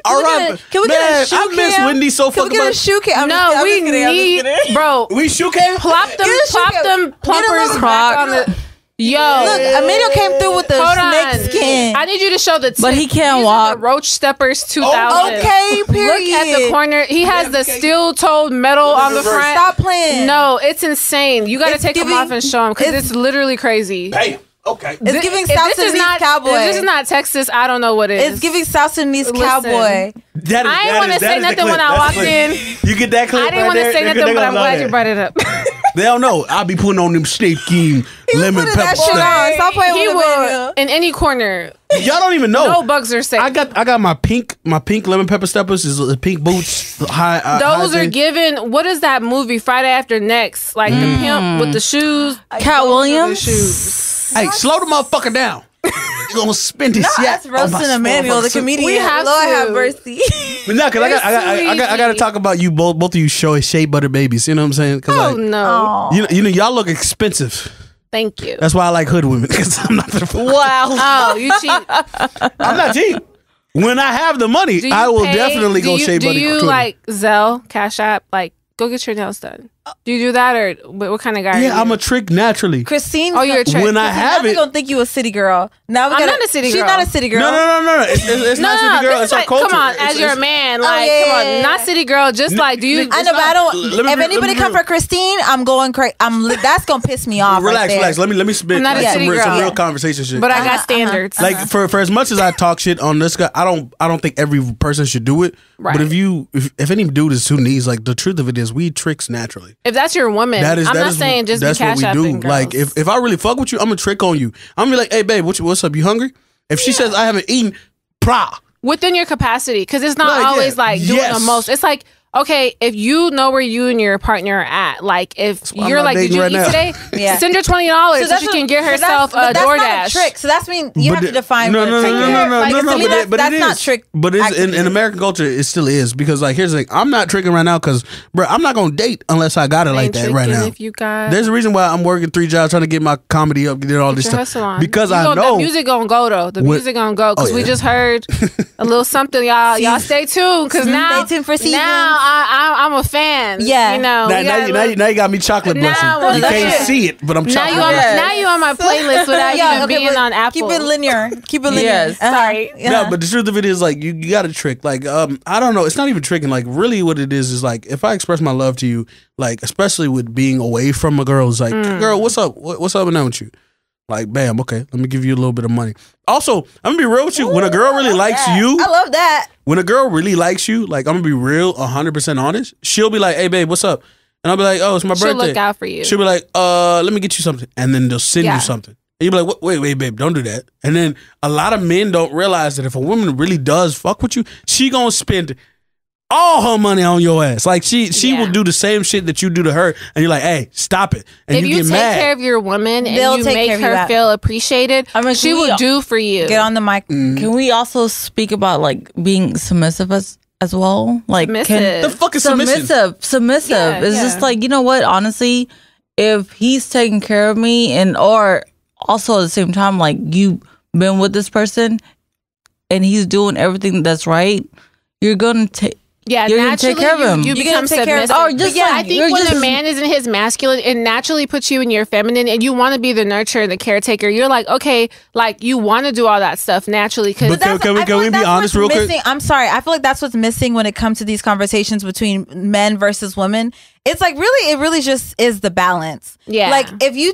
All right, can we get a shoe cam? I miss Wendy so fucking much. Can we get a shoe cam? No, we need, bro. We shoe cam? Plop them plumpers back on the. Yo, look, Emilio came through with the snake skin. I need you to show the tip. But he can't walk. Roach Steppers 2000. Okay, period. Look at the corner. He has the steel-toed metal on the front. Stop playing. No, it's insane. You got to take them off and show them because it's literally crazy. Hey. Okay. It's giving South Sudanese cowboy. If this is not Texas, I don't know what it is. It's giving South Sudanese cowboy. I didn't want to say nothing when I walked in. You get that clip. I didn't want to say nothing, but I'm glad you brought it up. They don't know. I'll be putting on them snake king lemon pepper stuff. Stop playing with will in any corner. Y'all don't even know. No bugs are safe. I got my pink lemon pepper steppers. Is the pink boots high? Those are given. What is that movie? Friday After Next, like the pimp with the shoes. Cat Williams. Hey, slow the motherfucker down. You're gonna spin this shit. That's roasting Emmanuel, the comedian. We have Lord to. have mercy. But no, because I got to talk about you both of you shea butter babies. You know what I'm saying? Oh no. You know y'all look expensive. Thank you. That's why I like hood women because I'm not the. Wow. Oh, you cheap. I'm not cheap. When I have the money, I will definitely go shea butter. Do you like Zelle, Cash App, like? Go get your nails done. Do you do that or what kind of guy? Yeah, I'm a trick naturally. Christine, you're a trick. When I have it, gonna think you a city girl. Now I'm not a city girl. She's not a city girl. No. It's not city girl. It's our culture. Come on, as you're a man, like come on, not city girl. Just like, do you? I know, but I don't. If anybody come for Christine, I'm going crazy. That's gonna piss me off. Relax. Let me spit I'm not a city girl. some real conversation shit. But I got standards. Like for as much as I talk shit on this guy, I don't think every person should do it. Right. But if any dude is Sudanese, like the truth of it is, we tricks naturally. If that's your woman, I'm not saying just be cash apping girls. Like if I really fuck with you, I'm gonna trick on you. I'm gonna be like, hey babe, what's up? You hungry? If she says I haven't eaten, within your capacity, because it's not always like doing the most. It's like, okay, if you know where you and your partner are at, like if you're like, did you eat today? Send her $20 so she can get herself a DoorDash. That's not a trick. So that's mean you have to define. No. But that's not trick. But it's in American culture, it still is, because like here's the thing: I'm not tricking right now because, bro, I'm not gonna date unless I got it like that right now. If you got, there's a reason why I'm working 3 jobs trying to get my comedy up, get all this stuff. Because I know the music gonna go though. The music gonna go because we just heard a little something, y'all. Y'all stay tuned because now stay tuned for seasons. Now I'm a fan. Yeah, you know. Now you got me chocolate blushing. You can't see it, but I'm chocolate. Now you on my playlist without even being on Apple. Keep it linear. Yes. Sorry. No, but the truth of it is, like, you got to trick. Like, I don't know. It's not even tricking. Like, really, what it is like, if I express my love to you, like, especially with being away from a girl, it's like, girl, what's up? What's up now with you? Like, bam, okay, let me give you a little bit of money. Also, I'm gonna be real with you. When a girl really likes you, I love that. When a girl really likes you, like, I'm gonna be real, 100% honest. She'll be like, hey, babe, what's up? And I'll be like, oh, it's my birthday. She'll look out for you. She'll be like, let me get you something. And then they'll send you something. And you'll be like, wait, babe, don't do that. And then a lot of men don't realize that if a woman really does fuck with you, she gonna spend all her money on your ass. Like, she will do the same shit that you do to her, and you're like, hey, stop it. And if you get take mad. care of your woman and you make her feel appreciated, I mean, she will do for you. Get on the mic. Can we also speak about like being submissive as well? Like, the fuck is submissive? Yeah, it's just like, you know what? Honestly, if he's taking care of me, or also at the same time, like, you've been with this person and he's doing everything that's right, you're gonna take. Yeah, you're gonna take care of him. You become submissive. I think when a man is in his masculine, it naturally puts you in your feminine, and you want to be the nurturer, the caretaker. You're like, okay, like, you want to do all that stuff naturally. Can we be honest real quick? I'm sorry. I feel like that's what's missing when it comes to these conversations between men versus women. It's like, really, it really just is the balance. Yeah. Like, if you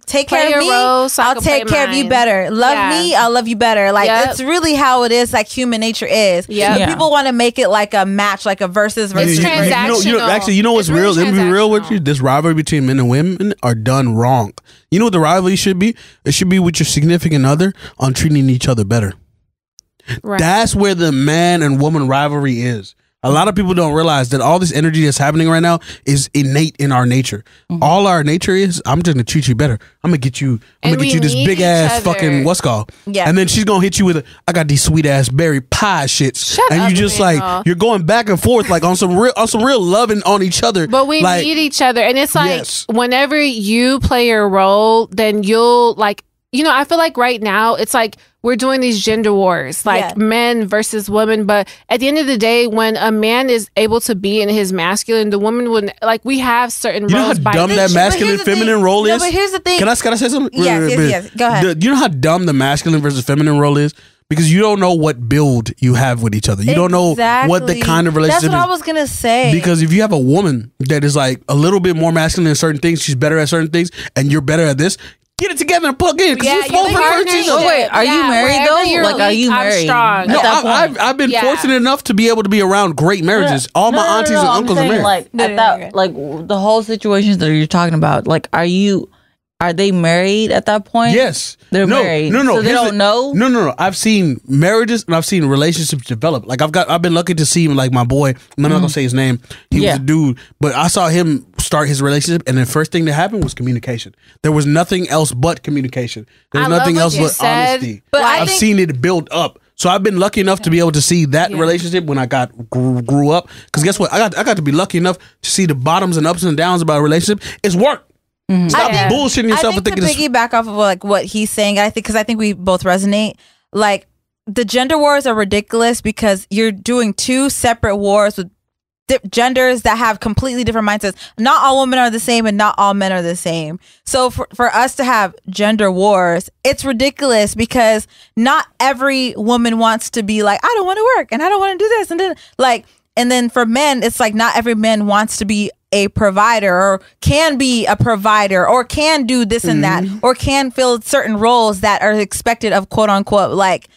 take care of me, I'll take care of you better. Love me, I'll love you better. Like, that's really how it is, like, human nature is. Yeah. People want to make it like a match, like a versus. It's transactional. Actually, you know what's real? Let me be real with you. This rivalry between men and women are done wrong. You know what the rivalry should be? It should be with your significant other on treating each other better. Right. That's where the man and woman rivalry is. A lot of people don't realize that all this energy that's happening right now is innate in our nature. All our nature is, I'm just gonna treat you better. I'm gonna get you this big ass fucking what's called. Yeah. And then she's gonna hit you with I got these sweet ass berry pie shits. Shut and up, you just like, you're going back and forth like on some real loving on each other. But we need each other. And it's like, whenever you play your role, then you'll like, you know, I feel like right now it's like we're doing these gender wars, like men versus women. But at the end of the day, when a man is able to be in his masculine, the woman would, like, we have certain roles. You know how dumb that masculine feminine role is? No, but here's the thing. Can I say something? Yes. Go ahead. You know how dumb the masculine versus feminine role is? Because you don't know what build you have with each other. You don't know what the kind of relationship is. That's what I was going to say. Because if you have a woman that is like a little bit more masculine in certain things, she's better at certain things, and you're better at this, get it together and plug in. Yeah, wait, are you married though? Like, are you married? Strong. No, I've been fortunate enough to be able to be around great marriages. All my aunties and uncles are married. Like, like the whole situations that you're talking about. Like, are they married at that point? Yes. They're married. No. So they don't know? No. I've seen marriages and I've seen relationships develop. Like, I've been lucky to see, like, my boy, I'm not gonna say his name. He was a dude, but I saw him start his relationship, and the first thing that happened was communication. There was nothing else but communication. There was nothing else but honesty. But I've seen it build up. So I've been lucky enough to be able to see that relationship when I grew up. Because guess what? I got to be lucky enough to see the bottoms and ups and downs about a relationship. It's work. Stop bullshitting yourself and thinking. To piggyback off of like what he's saying, because I think we both resonate. Like, the gender wars are ridiculous because you're doing two separate wars with genders that have completely different mindsets. Not all women are the same, and not all men are the same. So for us to have gender wars, it's ridiculous because not every woman wants to be like, I don't want to work and I don't want to do this, and then like. And then for men, it's like not every man wants to be a provider or can be a provider or can do this and that or can fill certain roles that are expected of quote unquote like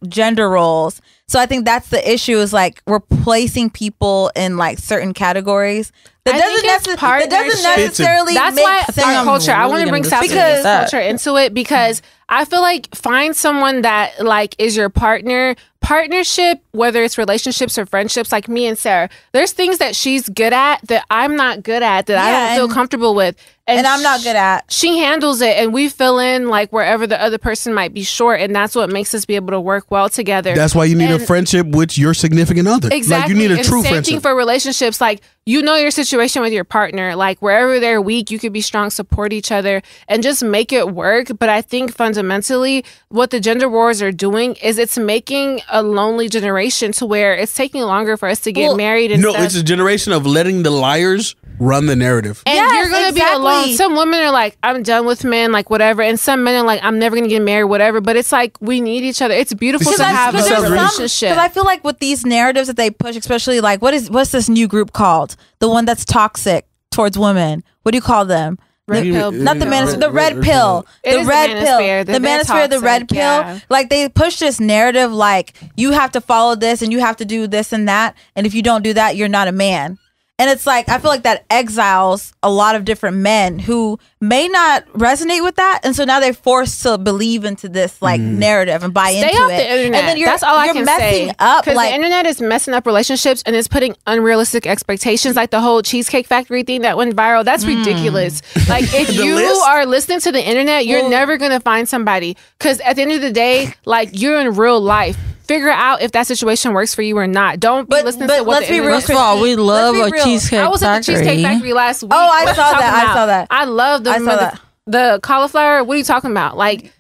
gender roles. So I think that's the issue, is like we're placing people in like certain categories. That doesn't necessarily that's make why sense. Our culture. I want to bring South Indian culture into it because I feel like find someone that like is your partner, partnership, whether it's relationships or friendships, like me and Sarah, there's things that she's good at that I'm not good at, that I don't feel comfortable with. And I'm not good at. She handles it, and we fill in like wherever the other person might be short, and that's what makes us be able to work well together. That's why you need a friendship with your significant other. Exactly. Like, you need a true same friendship. thing for relationships. Like, you know your situation with your partner. Like, wherever they're weak, you could be strong, support each other, and just make it work. But I think fundamentally, what the gender wars are doing is it's making a lonely generation to where it's taking longer for us to get married. And no, stuff. it's a generation of letting the liars run the narrative. And you're going to be alone. Some women are like, I'm done with men, like whatever. And some men are like, I'm never going to get married, whatever. But it's like, we need each other. It's beautiful to have a relationship. Because I feel like with these narratives that they push, especially like, what's this new group called? The one that's toxic towards women. What do you call them? Red pill. Not the manosphere, the red pill. The red pill. The manosphere, the red pill. Yeah. Like, they push this narrative like, you have to follow this and you have to do this and that. And if you don't do that, you're not a man. And it's like, I feel like that exiles a lot of different men who may not resonate with that. And so now they're forced to believe into this like narrative and buy into it. Stay off the internet. And then that's all I can say. Up, because like, the internet is messing up relationships and it's putting unrealistic expectations. Like the whole Cheesecake Factory thing that went viral. That's ridiculous. Like, if you are listening to the internet, you're never going to find somebody. Because at the end of the day, like, you're in real life. Figure out if that situation works for you or not. Don't be listening to what let's the be real. First of all, we love a Cheesecake Factory. I was at the Cheesecake Factory last week. Oh, I saw that. I love the cauliflower. What are you talking about? Like,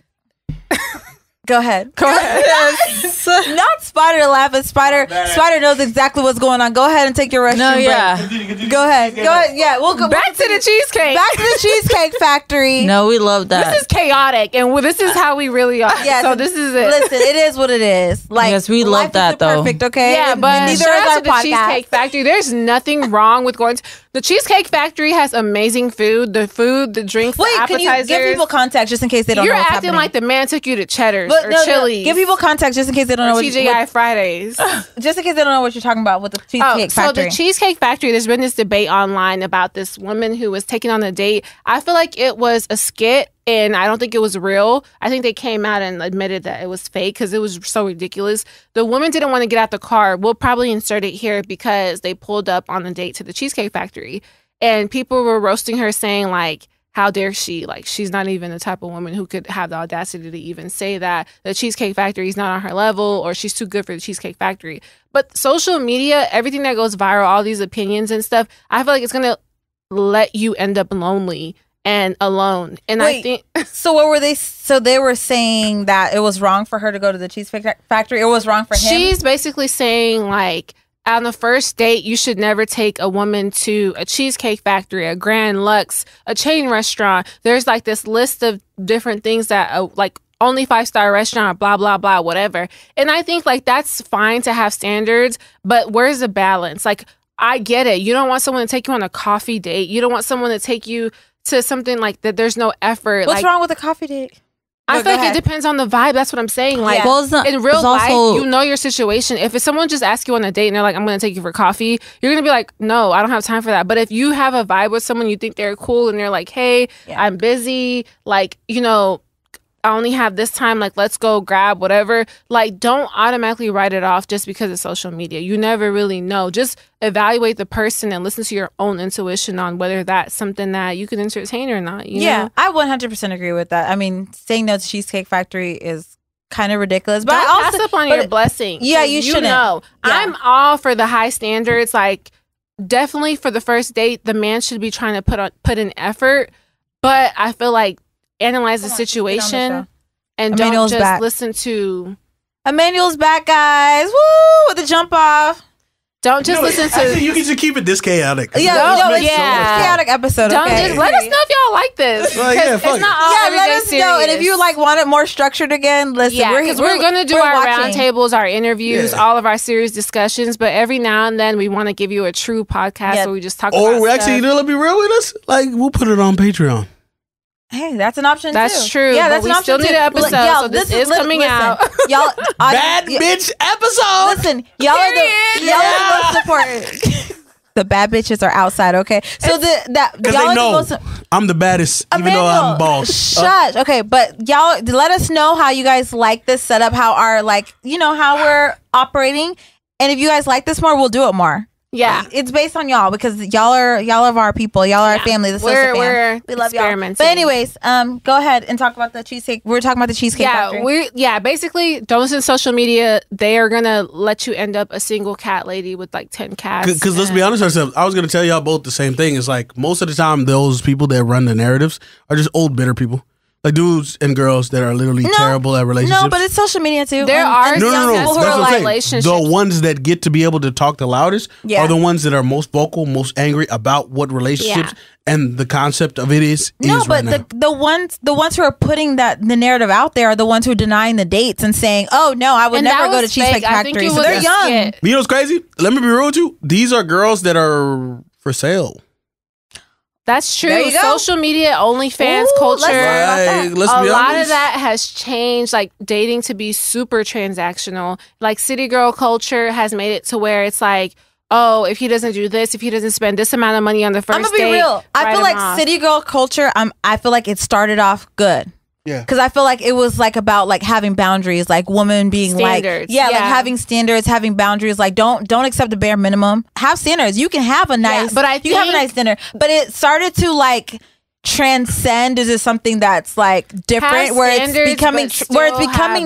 go ahead. Yes. Not Spider laughing. Spider knows exactly what's going on. Go ahead and take your restroom break. Go ahead. Yeah, we'll go back to the cheesecake. Back to the Cheesecake Factory. No, we love that. This is chaotic, and this is how we really are. Yeah, so this is it. Listen, it is what it is. Like, yes, we love that though. Perfect, okay. Yeah, but neither shout is out our to the podcast. Cheesecake Factory. There's nothing wrong with going to the Cheesecake Factory. Has amazing food, the drinks, the appetizers. Can you give people context just in case they don't know what's happening? You're acting like the man took you to Cheddar's or Chili's. Give people context just in case they don't know what TGI Fridays. Just in case they don't know what you're talking about with the Cheesecake Factory. So the Cheesecake Factory, there's been this debate online about this woman who was taken on a date. I feel like it was a skit, and I don't think it was real. I think they came out and admitted that it was fake because it was so ridiculous. The woman didn't want to get out the car. We'll probably insert it here because they pulled up on a date to the Cheesecake Factory, and people were roasting her, saying like, how dare she? Like, she's not even the type of woman who could have the audacity to even say that the Cheesecake Factory is not on her level, or she's too good for the Cheesecake Factory. But social media, everything that goes viral, all these opinions and stuff, I feel like it's going to let you end up lonely and alone. And wait, I think... So what were they... So they were saying that it was wrong for her to go to the Cheesecake Factory, or it was wrong for him? She's basically saying like, on the first date, you should never take a woman to a Cheesecake Factory, a Grand Lux, a chain restaurant. There's like this list of different things that like only 5-star restaurant, blah, blah, blah, whatever. And I think like that's fine to have standards, but where's the balance? Like, I get it. You don't want someone to take you on a coffee date. You don't want someone to take you to something like that. There's no effort. What's wrong with a coffee date? I feel like it depends on the vibe. That's what I'm saying. Like, in real life, you know your situation. If someone just asks you on a date and they're like, I'm going to take you for coffee, you're going to be like, no, I don't have time for that. But if you have a vibe with someone, you think they're cool, and they're like, hey, I'm busy, like, you know, I only have this time, like, let's go grab whatever. Like, don't automatically write it off just because of social media. You never really know. Just evaluate the person and listen to your own intuition on whether that's something that you can entertain or not. You know? I 100% agree with that. I mean, saying no to Cheesecake Factory is kind of ridiculous. But don't I also pass up on your blessing. Yeah, you shouldn't. Know, I'm all for the high standards. Like, definitely for the first date, the man should be trying to put in effort. But I feel like analyze the situation and don't just listen to... Emmanuel's back, guys. Woo! With the jump off. Don't just listen to... Actually, you can just keep it this chaotic. Yeah, it's chaotic episode. Don't just let us know if y'all like this. It's not all let us serious. know. And if you like want it more structured again, listen. Because we're going to do our roundtables, our interviews, all of our serious discussions. But every now and then, we want to give you a true podcast where we just talk about stuff. Or actually, you know, let's be real with us. Like, we'll put it on Patreon. Hey, that's an option that's too. True. Yeah, that's an option. We still need an episode, so this is coming out. Y'all, bad bitch episode. Listen, y'all are the most important. The bad bitches are outside, okay? So Because they know I'm the baddest, even though I'm bald. Shush. Okay, but y'all let us know how you guys like this setup, how our how we're operating. And if you guys like this more, we'll do it more. Yeah, it's based on y'all because y'all are our people. Y'all are our family. The Sosa Fam. We love y'all. But anyways, go ahead and talk about the cheesecake. We're talking about the cheesecake factory. Basically, don't listen to social media. They are gonna let you end up a single cat lady with like 10 cats. Because let's be honest ourselves. I was gonna tell y'all both the same thing. It's like most of the time, those people that run the narratives are just old bitter people. Like dudes and girls that are literally terrible at relationships. No, but it's social media too. There are people who are like relationships. The ones that get to be able to talk the loudest are the ones that are most vocal, most angry about what relationships and the concept of it is. No, but right the ones who are putting the narrative out there are the ones who are denying the dates and saying, "Oh no, I would never go to Cheesecake Factory." So they're young. You know what's crazy? Let me be real with you. These are girls that are for sale. That's true. Social media, OnlyFans culture. A lot of that has changed, like dating to be super transactional. Like city girl culture has made it to where it's like, oh, if he doesn't do this, if he doesn't spend this amount of money on the first date. I'm going to be real. I feel like city girl culture, I feel like it started off good. Yeah. Because I feel like it was like about like having boundaries, like women being standards. like having standards, having boundaries, like don't accept the bare minimum. Have standards. You can have a nice you can have a nice dinner. But it started to like transcend into something that's like different where it's becoming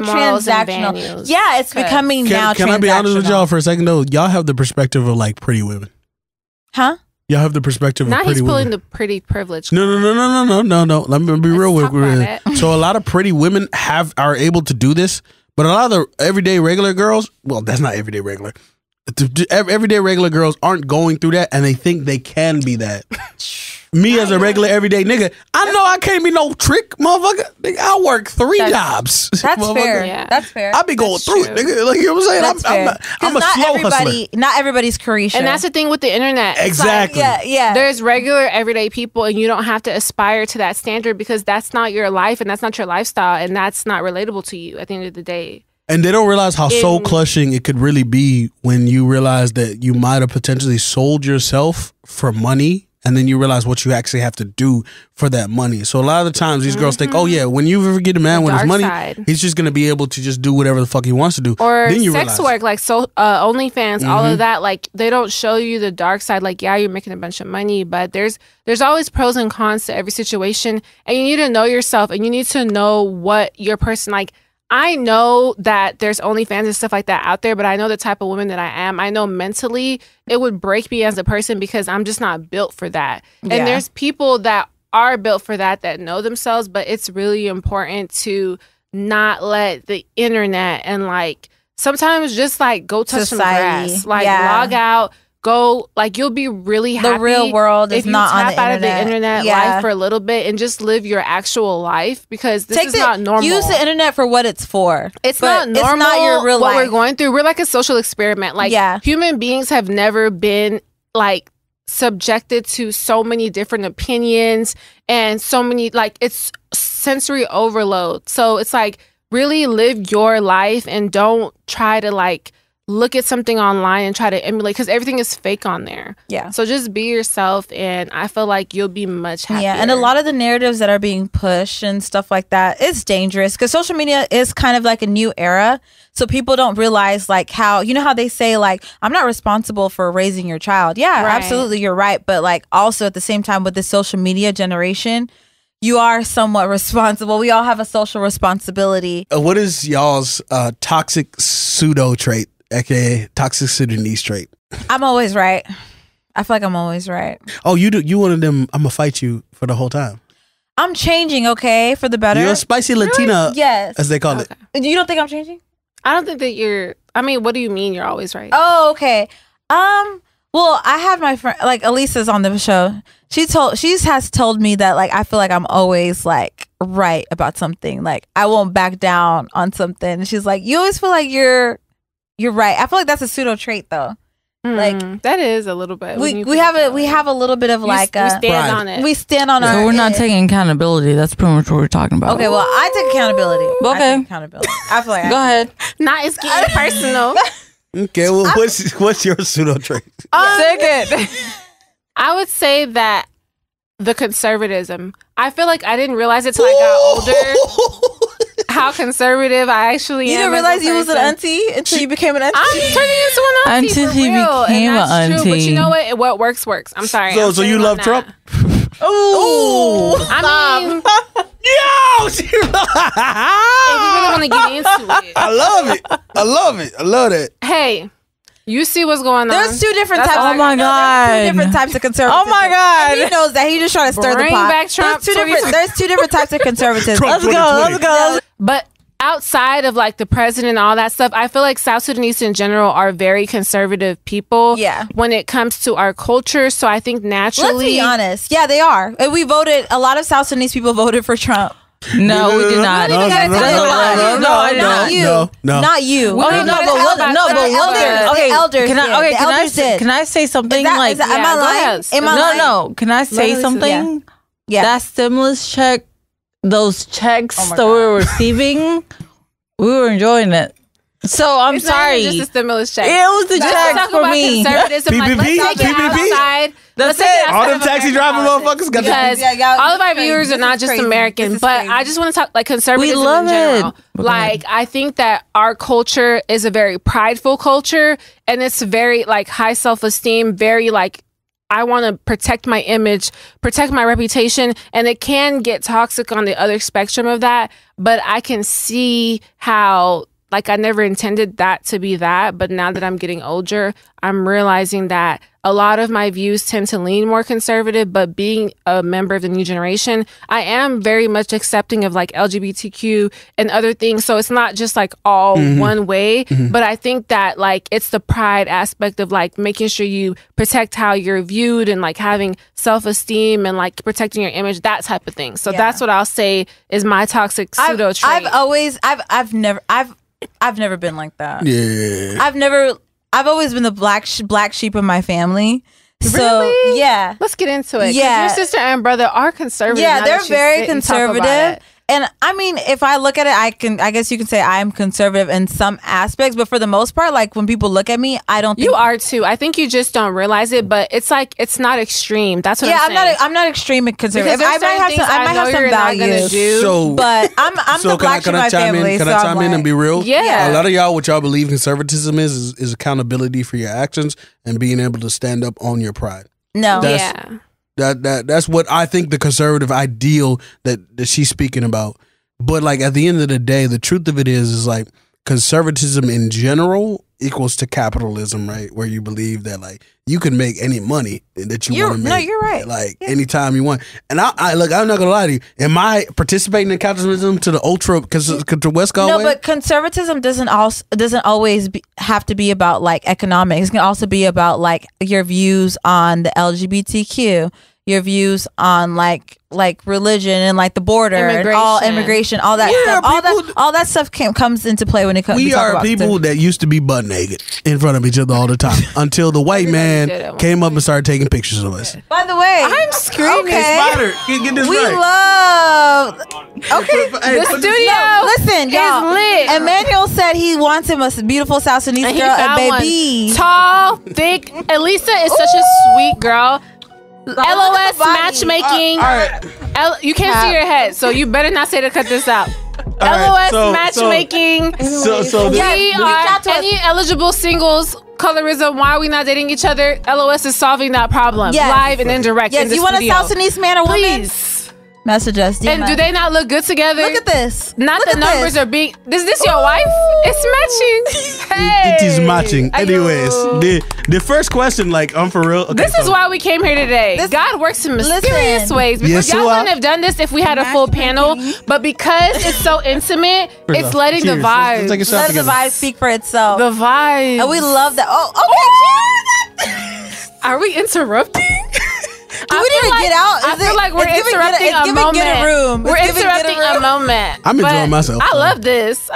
transactional. Yeah, it's becoming now transactional. Can I be honest with y'all for a second though? Y'all have the perspective of like pretty women. Huh? Y'all have the perspective of pretty women. Now he's pulling the pretty privilege. No. Let me be real with you. So a lot of pretty women are able to do this, but a lot of the everyday regular girls, well, that's not everyday regular. Everyday regular girls aren't going through that, and they think they can be that. Me as a regular everyday nigga, I know I can't be no trick, motherfucker. Nigga, I work 3 jobs. That's fair. Yeah. That's fair. I be going through it, nigga. Like you know what I'm saying? I'm a slow hustler. Not everybody's Carisha. And that's the thing with the internet. Exactly. Like, yeah. There's regular everyday people, and you don't have to aspire to that standard because that's not your life and that's not your lifestyle, and that's not relatable to you at the end of the day. And they don't realize how soul crushing it could really be when you realize that you might have potentially sold yourself for money, and then you realize what you actually have to do for that money. So a lot of the times these girls think, oh yeah, when you ever get a man with his money, he's just going to be able to just do whatever the fuck he wants to do. Or then sex work, like OnlyFans, all of that, like they don't show you the dark side. Like, yeah, you're making a bunch of money, but there's always pros and cons to every situation. And you need to know yourself, and you need to know what your person, like, I know that there's OnlyFans and stuff like that out there, but I know the type of woman that I am. I know mentally it would break me as a person because I'm just not built for that. Yeah. And there's people that are built for that know themselves, but it's really important to not let the internet and like sometimes just like go touch some grass, like log out. Go, like, you'll be really happy. The real world is not on the internet. If you tap out of the internet life for a little bit and just live your actual life, because this is not normal. Use the internet for what it's for. It's not normal. It's not your real life. What we're going through. We're like a social experiment. Like, human beings have never been, like, subjected to so many different opinions and so many, like, it's sensory overload. So it's like, really live your life and don't try to, like, look at something online and try to emulate, because everything is fake on there. Yeah. So just be yourself, and I feel like you'll be much happier. Yeah, and a lot of the narratives that are being pushed and stuff like that, it's dangerous because social media is kind of like a new era. So people don't realize like how, you know how they say like, I'm not responsible for raising your child. Yeah, absolutely, you're right. But like also at the same time with the social media generation, you are somewhat responsible. We all have a social responsibility. What is y'all's toxic pseudo trait? AKA toxic Sudanese trait. I'm always right. I feel like I'm always right. Oh, you one of them. I'm gonna fight you for the whole time. I'm changing, okay, for the better. You're a spicy Latina, yes, as they call it. You don't think I'm changing? I don't think that you're. I mean, what do you mean you're always right? Oh, okay. Well, I have my friend, like Elisa's on the show. She has told me that like I feel like I'm always like right about something. Like I won't back down on something. And she's like, you always feel like you're right. I feel like that's a pseudo trait though. Like that is a little bit. We have a little bit of like we stand on it. We stand on our. So we're not taking accountability. That's pretty much what we're talking about. Okay, well I take accountability. Okay, accountability. I feel like go ahead. Not it's getting personal. Okay, well, what's your pseudo trait? Second, I would say that the conservatism. I feel like I didn't realize it till I got older. How conservative I actually am. You didn't realize you was an auntie until you became an auntie? I'm turning into an auntie Until for he real, became and that's an true, auntie. But you know what? What works. I'm sorry. So you love Trump? Ooh. I mean, Yo! if you really want to get into it. I love that. Hey, you see what's going on. There's two different That's types. all I Oh my There's two God. different types of conservatism. Oh my God. And he knows that. He just trying to stir the Bring pot. back Trump There's two different types of conservatism. Trump Let's go. But outside of like the president and all that stuff, I feel like South Sudanese in general are very conservative people. Yeah. When it comes to our culture, so I think naturally, Let's be honest. Yeah, they are. And we voted. A lot of South Sudanese people voted for Trump. No, we did not. No, not you. No. Not you. Okay, no, but what? No, but what? The elders. Can I? Okay, the elders did. can I say something? Am Like, I go lying? ahead. Am I lying? no. Can I say Literally, something? Yeah. That stimulus check, those checks Oh my that we were receiving, we were enjoying it. So I'm it's not sorry. even just a stimulus check. It was the Let's check talk for about me. conservatism. Like, PPP? let's take it PPP? outside. That's Let's take it. outside All them of taxi American driving politics. motherfuckers got Because Yeah, y'all- all of our this is viewers crazy. are not This is just crazy. American, This is but crazy. I just want to talk like conservatism We love in general. it. Like I think that our culture is a very prideful culture, and it's very like high self-esteem, very like I want to protect my image, protect my reputation, and it can get toxic on the other spectrum of that. But I can see how like I never intended that to be that, but now that I'm getting older, I'm realizing that a lot of my views tend to lean more conservative, but being a member of the new generation, I am very much accepting of like LGBTQ and other things. So it's not just like all one way, but I think that like it's the pride aspect of like making sure you protect how you're viewed and like having self-esteem and like protecting your image, that type of thing. So Yeah. that's what I'll say is my toxic pseudo trait. I've never been like that. Yeah. I've always been the black sheep of my family. So Really? yeah, Let's get into it. 'Cause Yeah. your sister and brother are conservative. yeah, now they're that you very sit and talk about conservative. it. And I mean, if I look at it, I guess you can say I'm conservative in some aspects, but for the most part, like when people look at me, I don't think You are too. I think you just don't realize it, but it's like it's not extreme. That's what yeah, I'm saying. I'm not extreme and conservative. Because I there's might certain have things some, I might know have some you're not gonna values, do. So, but I'm so the black sheep of my chime family. in? Can so I I'm chime in like- and be real? Yeah. A lot of y'all, what y'all believe conservatism is accountability for your actions and being able to stand up on your pride. No, That's- Yeah. That's what I think the conservative ideal that she's speaking about. But like at the end of the day, the truth of it is like conservatism in general equals to capitalism, right? Where you believe that like you can make any money that you want to make. no, you're right. Like anytime you want. And I look, I'm not gonna lie to you. Am I participating in capitalism to the ultra to West Galway? No, but conservatism doesn't always have to be about like economics. It can also be about like your views on the LGBTQ, your views on like religion and like the border and all immigration, all that Yeah, stuff. All that stuff comes into play when it comes. we are people that used to be butt naked in front of each other all the time until the white man did it. came up and started taking pictures of us. By the way, I'm screaming. Okay. Spider, get this We right. love. Okay. Hey, The put this- studio Listen, y'all. lit. Emmanuel said he wants him a beautiful South Sudanese And he girl, a found baby. one. Tall, thick. Elisa is such a sweet girl. LOS matchmaking. All right. You can't see your head, so you better not say to cut this out. right, LOS so- matchmaking. So we this, are any eligible singles. Colorism. Why are we not dating each other? LOS is solving that problem, Yes. live and indirect. Yes, in the you want studio. a South Sudanese man or woman? Please. Message us. DM And do us. they not look good together? Look at this? Not Look the at numbers this. are being. Is this your wife? It's matching. Hey. it is matching. Ayo. Anyways, the first question, like, I'm for real. Okay, This is so- why we came here today. This- God works in mysterious Listen. ways. Because Yes, y'all you are. wouldn't have done this if we had a full panel. But because it's so intimate, First it's off, letting cheers. the Let's vibe. take a shot Let the together. vibe speak for itself. The vibe. And we love that. Oh, okay. Are we interrupting? Do we need to get out? I feel like we're it's giving interrupting it's a giving moment. Get a room. We're It's giving get interrupting room. a moment. I'm enjoying But myself. I love this.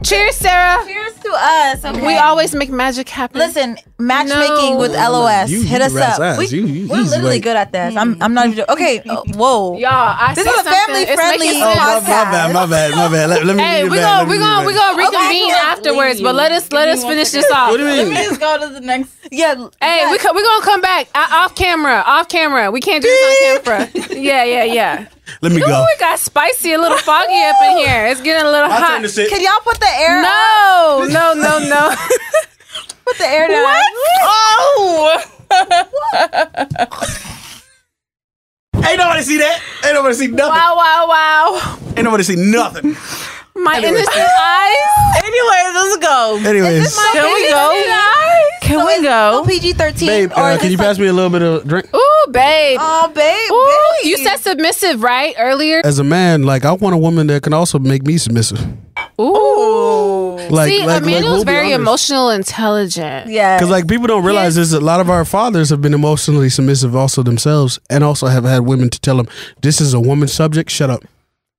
Cheers, Sarah. Cheers to us. Okay. We always make magic happen. Listen, matchmaking with LOS. Hit us up. We're literally good at this. I'm not even. Okay. Whoa. Y'all, this is a family friendly podcast. My bad. Let me. Hey, we're gonna reconvene afterwards, but let us finish this off. What do you mean? Let me just go to the next. Yeah. Hey, we're gonna come back off camera. We can't do this on camera. Yeah. Let me go. Ooh, it got spicy, a little foggy up in here. It's getting a little hot. Can y'all put the air? No. Put the air down. What? Oh. Ain't nobody see that. Ain't nobody see nothing. Wow. Ain't nobody see nothing. My innocent eyes. Anyways, let's go. Anyways, Can we go? PG-13. Babe, can you pass me a little bit of drink? Ooh, babe. Oh, babe. Ooh, you said submissive, right? Earlier. As a man, like I want a woman that can also make me submissive. Ooh. Like, See, Emmanuel's we'll very emotional, intelligent. Yeah. Because like people don't realize this. A lot of our fathers have been emotionally submissive also themselves, and also have had women to tell them, "This is a woman's subject. Shut up."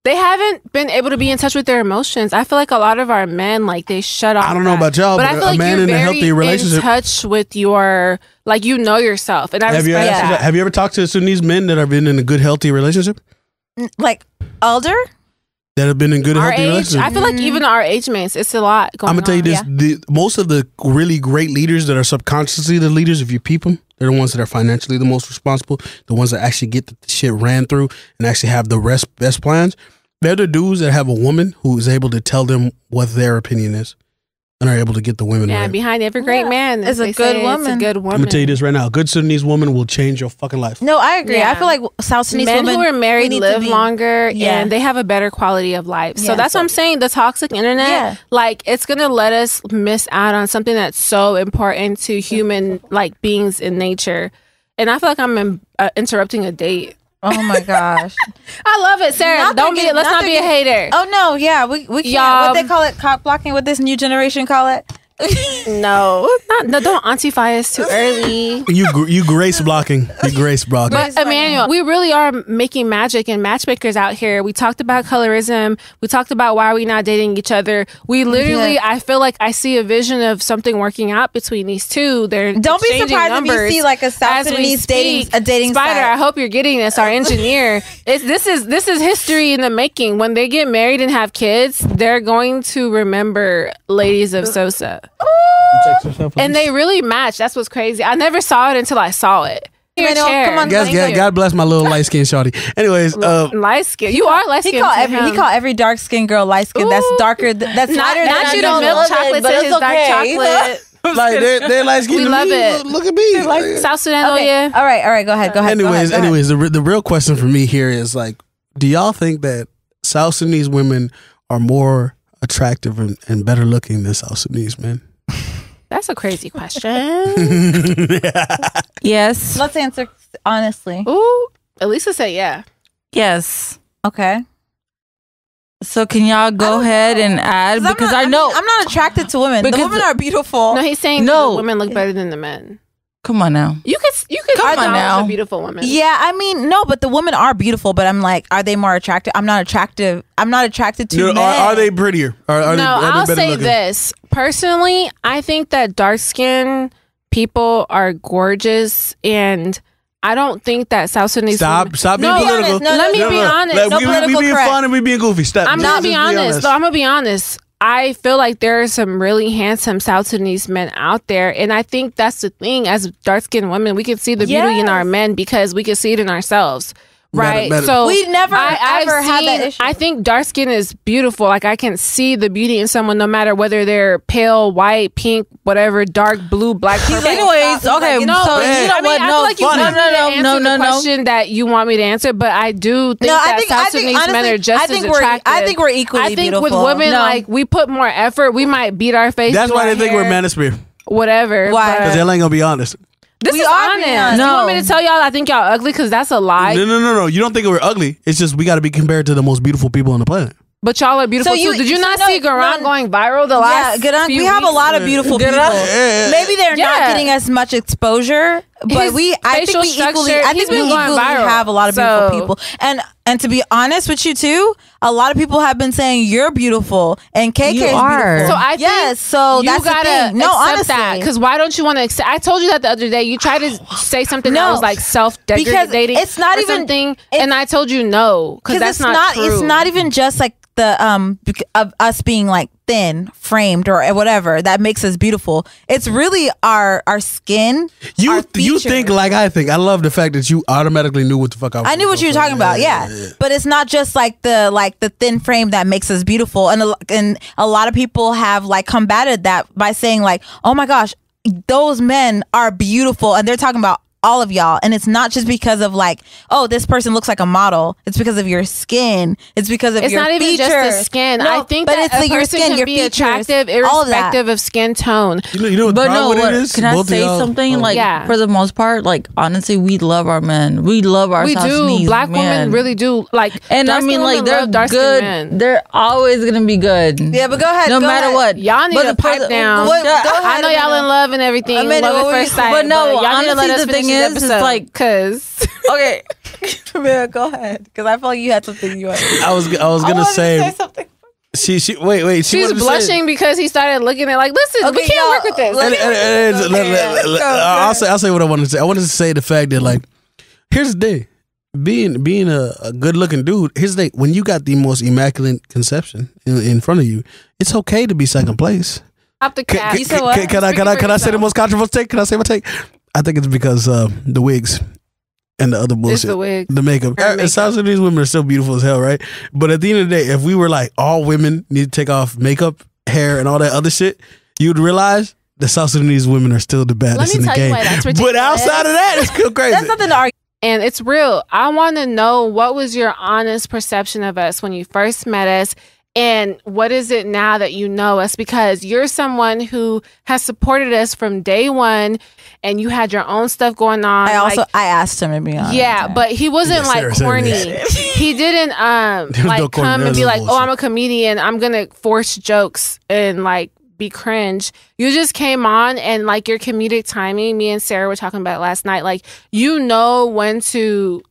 They haven't been able to be in touch with their emotions. I feel like a lot of our men, like, they shut off. I don't know about y'all, but I feel a like man you're in a very healthy relationship, in touch with your, like, you know yourself, and I respect that. Have you ever talked to Sudanese men that have been in a good, healthy relationship? Like elder? That have been in good, Our healthy age, relationship. I feel like even our age mates, it's a lot going on. I'm gonna tell you this: most of the really great leaders that are subconsciously the leaders, if you peep them, they're the ones that are financially the most responsible, the ones that actually get the shit ran through and actually have the best plans. They're the dudes that have a woman who is able to tell them what their opinion is and are able to get the women right. Behind every great man is a good woman. It's a good woman. I'm gonna tell you this right now: a good Sudanese woman will change your fucking life. No, I agree. Yeah. I feel like South Sudanese men women who are married live longer and they have a better quality of life. So that's what I'm saying. The toxic internet, like, it's gonna let us miss out on something that's so important to human like beings in nature. And I feel like I'm interrupting a date. Oh my gosh. I love it, Sarah. Let's not be a hater. Oh no, yeah, we can't. What they call it, cock blocking, what this new generation call it? No, don't auntify us too early. You grace blocking. You grace blocking. But Emmanuel, we really are making magic and matchmakers out here. We talked about colorism. We talked about why are we not dating each other. We literally, I feel like I see a vision of something working out between these two. They're don't be surprised if you see like a South Sudanese dating Spider, site. I hope you're getting this. Our engineer. This is history in the making. When they get married and have kids, they're going to remember Ladies of Sosa. And they really match. That's what's crazy. I never saw it until I saw it. Come on, God bless my little light skinned shawty. Anyways, light skin. You are light skin. He call every dark skinned girl light skin. That's darker. That's lighter than not you don't milk chocolate to his dark chocolate. Like they're light skinned. We love it. Look at me. Like South Sudan. Okay. All right. Go ahead. Anyways, the real question for me here is like, do y'all think that South Sudanese women are more attractive and better looking than South Sudanese men? That's a crazy question. Yes. Let's answer honestly. Ooh, Elisa said yeah. Yes. Okay. So can y'all go ahead and add? Because I know I'm not attracted to women. The women are beautiful. No, he's saying the women look better than the men. Come on now. You could come on now. A beautiful woman. Yeah, I mean, no, but the women are beautiful. But I'm like, are they more attractive? I'm not attracted to men. Are they prettier? I'll say this personally. I think that dark skinned people are gorgeous, and I don't think that South Sudanese. Stop being political. Let me be honest. We being fun and we being goofy. Stop. I'm gonna be honest. I'm gonna be honest. I feel like there are some really handsome South Sudanese men out there. And I think that's the thing. As dark-skinned women, we can see the beauty in our men because we can see it in ourselves. Right? So we never ever had that issue. I think dark skin is beautiful. Like, I can see the beauty in someone no matter whether they're pale, white, pink, whatever, dark, blue, black, purple. Anyways, okay. You know, so you know what? I feel like you want me to answer the question that you want me to answer, but I do think that South Sudanese men are just as attractive. I think we're equally beautiful. With women, like, we put more effort. We might beat our face. That's why they think we're manosphere. Whatever. Why? Because they ain't gonna be honest. This is honest. No. You want me to tell y'all I think y'all ugly because that's a lie? No. You don't think we're ugly. It's just we got to be compared to the most beautiful people on the planet. But y'all are beautiful too. Did you not see Garan going viral the last few we have a lot of beautiful people. Maybe they're not getting as much exposure, but I think we equally have a lot of beautiful people. And And to be honest with you too, a lot of people have been saying you're beautiful and KK is beautiful. So I think so you that's gotta the thing. No, accept honestly, that, because why don't you want to accept? I told you that the other day. You tried to say something that was like self-degradating. It's not or even something, and I told you no, because that's not true. It's not even just like the of us being like thin framed or whatever that makes us beautiful. It's really our skin. You think like I think. I love the fact that you automatically knew what the fuck I knew what you were talking about. Yeah. But it's not just like the thin frame that makes us beautiful, and a lot of people have like combated that by saying like, oh my gosh, those men are beautiful, and they're talking about all of y'all, and it's not just because of like, oh, this person looks like a model. It's because of your skin. It's because of your features. It's not even just the skin. I think but that it's a person can be attractive irrespective of skin tone. You know what it is? Can I say something? Like, for the most part, like, honestly, we love our men. We love our South Black women really do. Like, and I mean, like, they're good. Men. They're always gonna be good. Yeah, but go ahead. No matter what. Y'all need to pipe down. Go ahead, I know y'all in love and everything. Love at first sight. But no, y'all need to let us finish this episode. It's like, because okay, go ahead, because I felt like you had something you wanted. I was gonna say something. She wait. She's blushing because he started looking at like, listen, we can't work with this. I'll say what I wanted to say. I wanted to say the fact that like, here's the thing. Being a good looking dude, here's the thing. When you got the most immaculate conception in front of you, it's okay to be second place. Up the cap. Can I say the most controversial take? Can I say my take? I think it's because the wigs and the other bullshit. The makeup. South Sudanese women are still beautiful as hell, right? But at the end of the day, if we were like, all women need to take off makeup, hair, and all that other shit, you'd realize the South Sudanese women are still the baddest in the game. But outside of that, it's still crazy. That's nothing to argue. And it's real. I want to know, what was your honest perception of us when you first met us? And what is it now that you know us? Because you're someone who has supported us from day one, and you had your own stuff going on. I asked him to be honest. Yeah, but he wasn't like corny. He didn't like come and be like, oh, I'm a comedian, I'm gonna force jokes and like be cringe. You just came on, and like your comedic timing, me and Sarah were talking about it last night, like, you know when to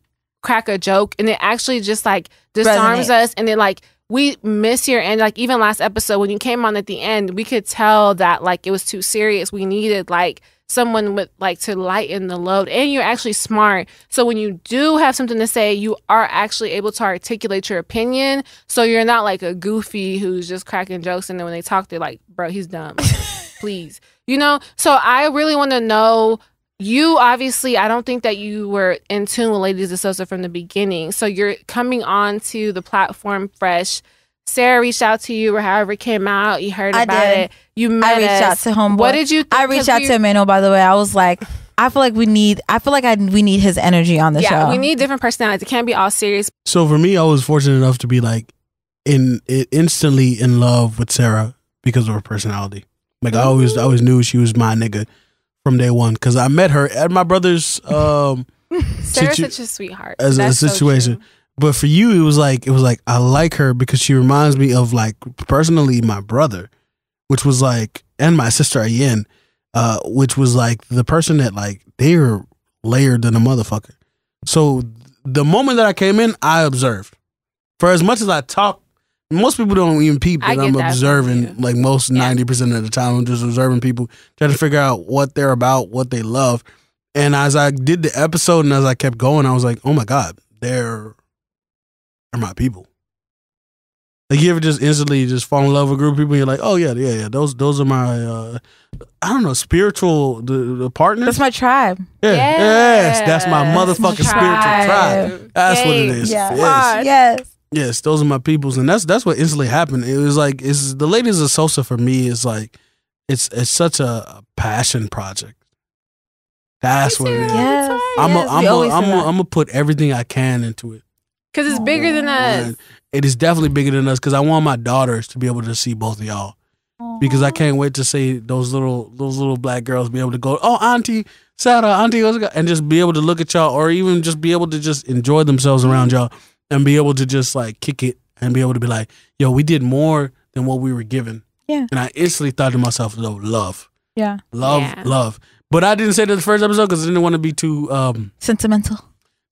crack a joke, and it actually just like disarms us, and it like, we miss your end. Like, even last episode when you came on at the end, we could tell that like it was too serious. We needed like someone with like to lighten the load, and you're actually smart. So when you do have something to say, you are actually able to articulate your opinion. So you're not like a goofy who's just cracking jokes, and then when they talk, they're like, bro, he's dumb. Please. You know? So I really want to know, you obviously, I don't think that you were in tune with Ladies of Sosa from the beginning. So you're coming on to the platform fresh. Sarah reached out to you, or however it came out. You heard about it. You met us. I reached out to Homeboy. What did you think? I reached out to Emmanuel, by the way. I was like, I feel like we need his energy on the show. Yeah, we need different personalities. It can't be all serious. So for me, I was fortunate enough to be like instantly in love with Sarah because of her personality. Like, I always knew she was my nigga from day one, because I met her at my brother's Sarah's such a sweetheart. As a situation. So, but for you, it was like I like her because she reminds me of like personally my brother, which was like, and my sister Ayen, which was like the person that like, they're layered than a motherfucker. So the moment that I came in, I observed. For as much as I talk, most people don't even peep that I'm observing. Like most 90% of the time, I'm just observing people, trying to figure out what they're about, what they love. And as I did the episode and as I kept going, I was like, oh my God, they're my people. Like, you ever just instantly just fall in love with a group of people and you're like, oh yeah, those are my, I don't know, spiritual the partners. That's my tribe. Yeah. Yes, that's my motherfucking spiritual tribe. That's what it is. Yes, those are my peoples, and that's what instantly happened. It was like, it's the Ladies of Sosa for me is like, it's such a passion project. That's what it is. Yes. I'm gonna put everything I can into it, because it's bigger than us. It is definitely bigger than us, because I want my daughters to be able to see both of y'all. Because I can't wait to see those little black girls be able to go, oh, Auntie Sarah, Auntie, and just be able to look at y'all, or even just be able to just enjoy themselves around y'all. And be able to just like kick it and be able to be like, yo, we did more than what we were given. Yeah. And I instantly thought to myself, though, love. Yeah. Love. But I didn't say that the first episode because I didn't want to be too sentimental.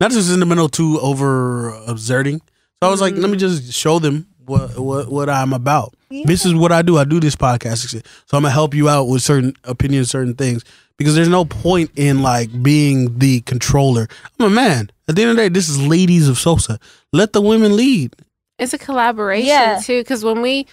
not just sentimental, too over exerting. So I was like, let me just show them what I'm about. Yeah. This is what I do. I do this podcast. So I'm gonna help you out with certain opinions, certain things, because there's no point in like being the controller. I'm a man. At the end of the day, this is Ladies of Sosa. Let the women lead. It's a collaboration too, because when we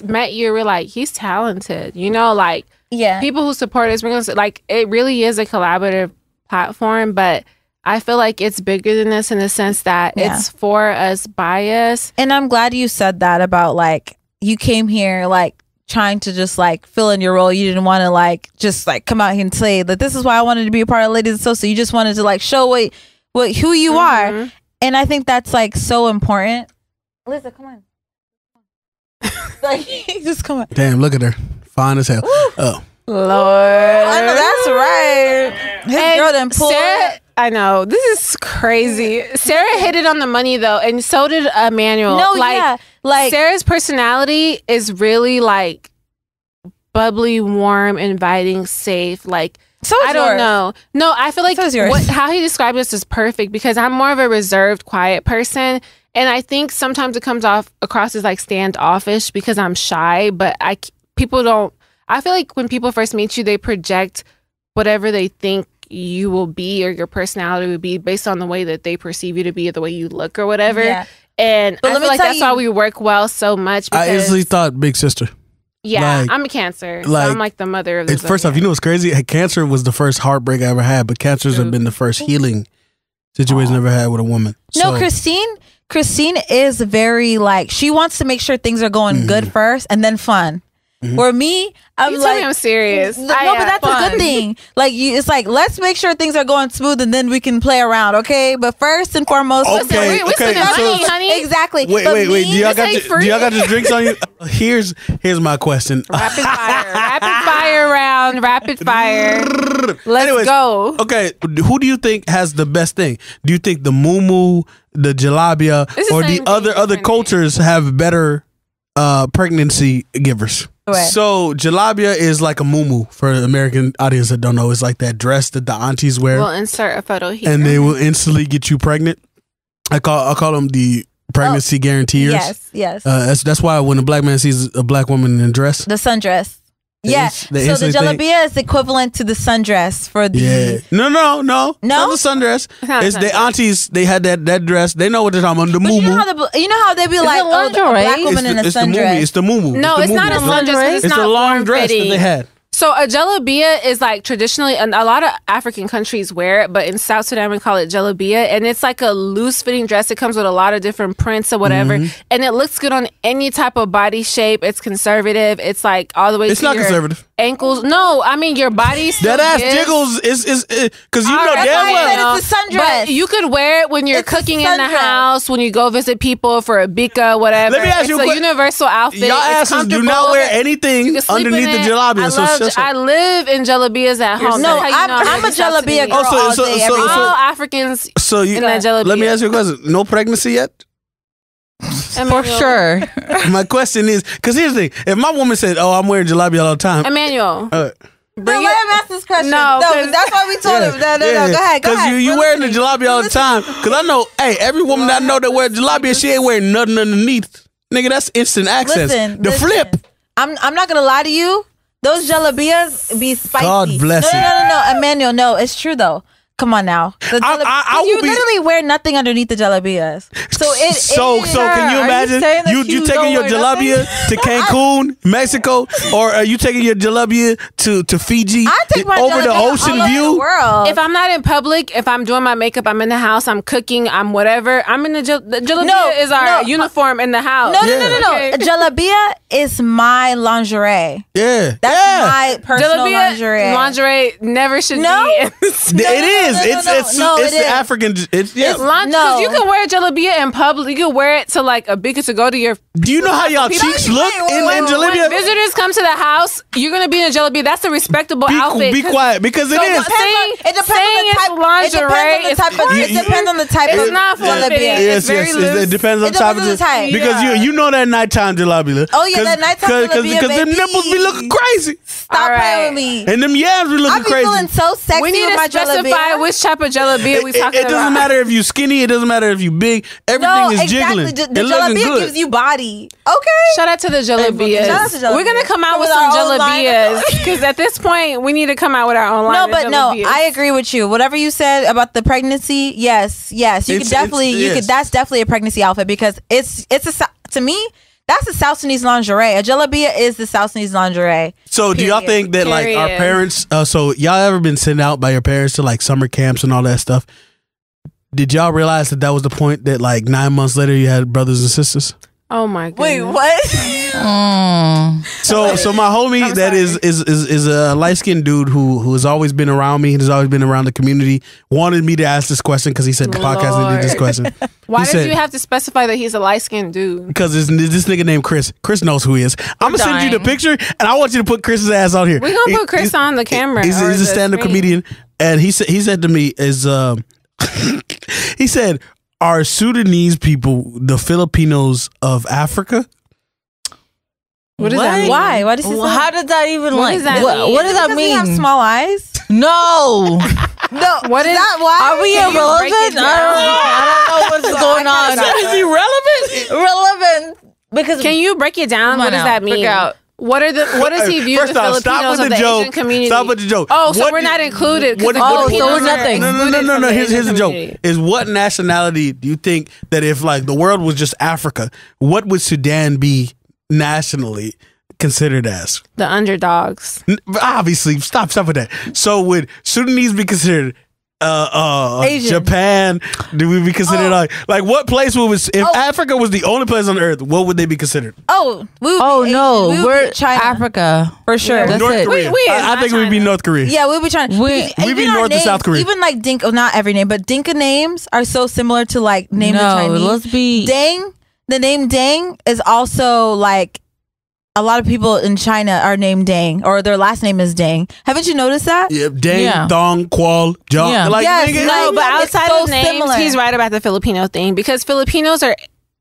met you, we're like, he's talented. You know, like people who support us, bring us, like it really is a collaborative platform, but I feel like it's bigger than this in the sense that it's for us, by us. And I'm glad you said that about like you came here like trying to just like fill in your role. You didn't want to like just like come out here and say that this is why I wanted to be a part of Ladies of Sosa. You just wanted to like show who you are. And I think that's like so important. Lisa, come on. Like, just come on. Damn, look at her. Fine as hell. Oh. Lord. I know, that's right. His girl done pulled. I know. This is crazy. Sarah hit it on the money though, and so did Emmanuel. No, like Sarah's personality is really like bubbly, warm, inviting, safe. Like so I don't know. No, I feel like so how he described this is perfect because I'm more of a reserved, quiet person. And I think sometimes it comes across as like standoffish because I'm shy, but I feel like when people first meet you, they project whatever they think you will be or your personality would be based on the way that they perceive you to be or the way you look or whatever. Yeah. And I feel like that's why we work well so much. Because, I instantly thought big sister. Yeah, like, I'm a Cancer. So I'm like the mother of the First off, you know what's crazy? Cancer was the first heartbreak I ever had, but cancers have been the first healing situation I ever had with a woman. No, Christine is very like, she wants to make sure things are going good first and then fun. For me, I'm like, I'm serious. No, but that's a good thing. Like, it's like, let's make sure things are going smooth and then we can play around, okay? But first and foremost, we spending money, honey. Exactly. Wait. Do y'all got just drinks on you? Here's my question. Rapid fire round. Rapid fire. Let's go. Okay, who do you think has the best thing? Do you think the muumuu, the jalabia, or the other cultures have better pregnancy givers? Right. So jalabia is like a muumuu for the American audience that don't know. It's like that dress that the aunties wear. We'll insert a photo here. And they will instantly get you pregnant. I call them the pregnancy guaranteers. Yes. That's why when a black man sees a black woman in a dress. The sundress. Yeah. So the jalabia is equivalent to the sundress for the. Yeah. No. It's not the sundress. It's the aunties. They had that dress. They know what they're talking about. The muumuu. You know how they be like, oh, the black woman in a sundress. It's the muumuu. No, it's not a sundress. It's a long dress that they had. So a jalabia is like traditionally, and a lot of African countries wear it, but in South Sudan we call it jalabia, and it's like a loose fitting dress. It comes with a lot of different prints or whatever, and it looks good on any type of body shape. It's conservative. It's like all the way. It's not conservative. Ankles. No, I mean your body. Still that ass jiggles is because you know damn well it's a sundress. But you could wear it when you're cooking in the house, when you go visit people for a bika, whatever. Let me ask you a universal outfit. Y'all asses do not wear anything underneath the jalabia. I live in jalabias at home. No, I'm a jalabia girl all day. All Africans in that jalabia. Let me ask you a question. No pregnancy yet? For sure. My question is, because here's the thing. If my woman said, oh, I'm wearing jalabia all the time. Emmanuel. Let him ask this question. No, that's why we told him. No, go ahead. Because you wearing the jalabia all the time. Because I know, every woman that I know that wear jalabia, she ain't wearing nothing underneath. Nigga, that's instant access. Listen, flip. I'm not going to lie to you. Those jalabias be spicy. God bless you. No, Emmanuel, no, it's true though. Come on now. You literally wear nothing underneath the jalabias. So can you imagine you taking your jalabia to Cancun, Mexico, or are you taking your jalabia to Fiji over the ocean view? If I'm not in public, if I'm doing my makeup, I'm in the house, I'm cooking, I'm whatever. I'm in the jalabia is our uniform in the house. No. Okay. Jalabia is my lingerie. Yeah, that's my personal lingerie. Lingerie never should be. It is. It's the African. It's because you can wear jalabia in public. You can wear it to like a bigger to go to your. Do you know how y'all cheeks look in jalabia? When visitors come to the house, you're gonna be in a jalabia. That's a respectable outfit. Be quiet because it is. It depends on the type. It's not for jalabia. Yes. It depends on the type. Because you know that nighttime jalabia. Oh yeah, that nighttime jalabia. Because them nipples be looking crazy. Stop playing with me. And them yabs be looking crazy. I be feeling so sexy with my jalabia. which type of jalapeno we talking It doesn't about. matter if you skinny. It doesn't matter if you big. Everything is jiggling. The It looking jalapeno good. gives you body. Okay. Shout out to the jalapenos. Shout out to jalapenos. We're gonna come out with With some our own line of- jalapenos because at this point we need to come out with our own line. No, of but no, jalapenos. I agree with you. Whatever you said about the pregnancy, yes, you could definitely, that's definitely a pregnancy outfit because to me, that's the South Sudanese lingerie. A jalabia is the South Sudanese lingerie. So do y'all Period. think that like our parents? So y'all ever been sent out by your parents to like summer camps and all that stuff? Did y'all realize that was the point that like 9 months later you had brothers and sisters? Oh my god! Wait, what? So my homie that is a light skinned dude who has always been around me and has always been around the community wanted me to ask this question because he said the podcast needed this question. Why He did said- you have to specify that he's a light skinned dude? Because this nigga named Chris. Chris knows who he is. I'm gonna send you the picture and I want you to put Chris's ass on here. We're gonna put Chris on the camera. He's or a the stand up screen. comedian and he said to me he said, are Sudanese people the Filipinos of Africa? What does that mean? Why? Why does he say How does that even What like? does that what, mean? what does that Does mean? he have small eyes? No. No. What is that? Why? Are we Can you break irrelevant? it I don't know what's going on. Is he relevant? Relevant because Can you break it down? Come What on does now, that mean? figure out. What does he view First the off, stop Filipinos with of the the joke. Asian community? Stop with the joke. Oh, so What we're do- not included. 'cause what- the what- Filipinos so we're are nothing. excluded No. from the Here's Asian the joke. community. Is what nationality do you think that if like the world was just Africa, what would Sudan be nationally considered as? The underdogs. Obviously, stop with that. So would Sudanese be considered Asian. Japan? Do we be considered like what place would if Africa was the only place on earth? What would they be considered? Oh, we would Oh be Asian. no, We would we're be China Africa for sure. That's North it. Korea. We is I not think we'd be China. North Korea. Yeah, we'd be trying. We even be our North and names, South Korea. Even like Dinka, not every name, but Dinka names are so similar to like names in No, Chinese. let's be. Dang, the name Dang is also like a lot of people in China are named Dang or their last name is Dang. Haven't you noticed that? Yeah, Dang, Yeah. Thong, Qual, John. Yeah. Like, Yes, nigga, No, but It's outside so of names, similar. he's right about the Filipino thing because Filipinos are,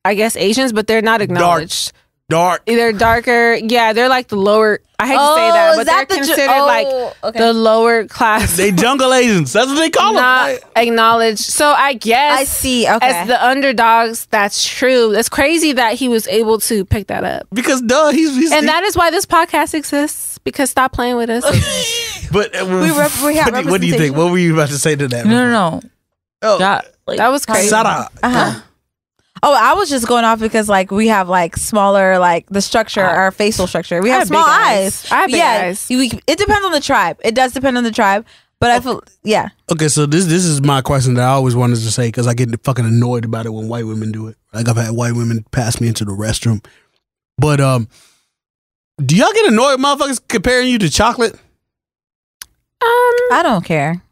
I guess, Asians, but they're not acknowledged. dark. They're darker. Yeah, they're like the lower. I hate to say that, is but that they're the ju- considered like okay. the lower class. They jungle Asians. That's what they call not them. acknowledged. So I guess I see. Okay. as the underdogs, that's true. It's crazy that he was able to pick that up. Because duh, he's And that is why this podcast exists. Because stop playing with us. But we have what do you think? representation. What were you about to say to that? No. Oh, God, like, That was crazy. Sarah. Uh-huh. Oh, I was just going off because like we have like smaller like the structure, our facial structure. We I have have small big eyes. eyes. I have big eyes. It depends on the tribe. It does depend on the tribe, but I feel Okay, so this is my question that I always wanted to say because I get fucking annoyed about it when white women do it. Like I've had white women pass me into the restroom. But do y'all get annoyed with motherfuckers comparing you to chocolate? I don't care.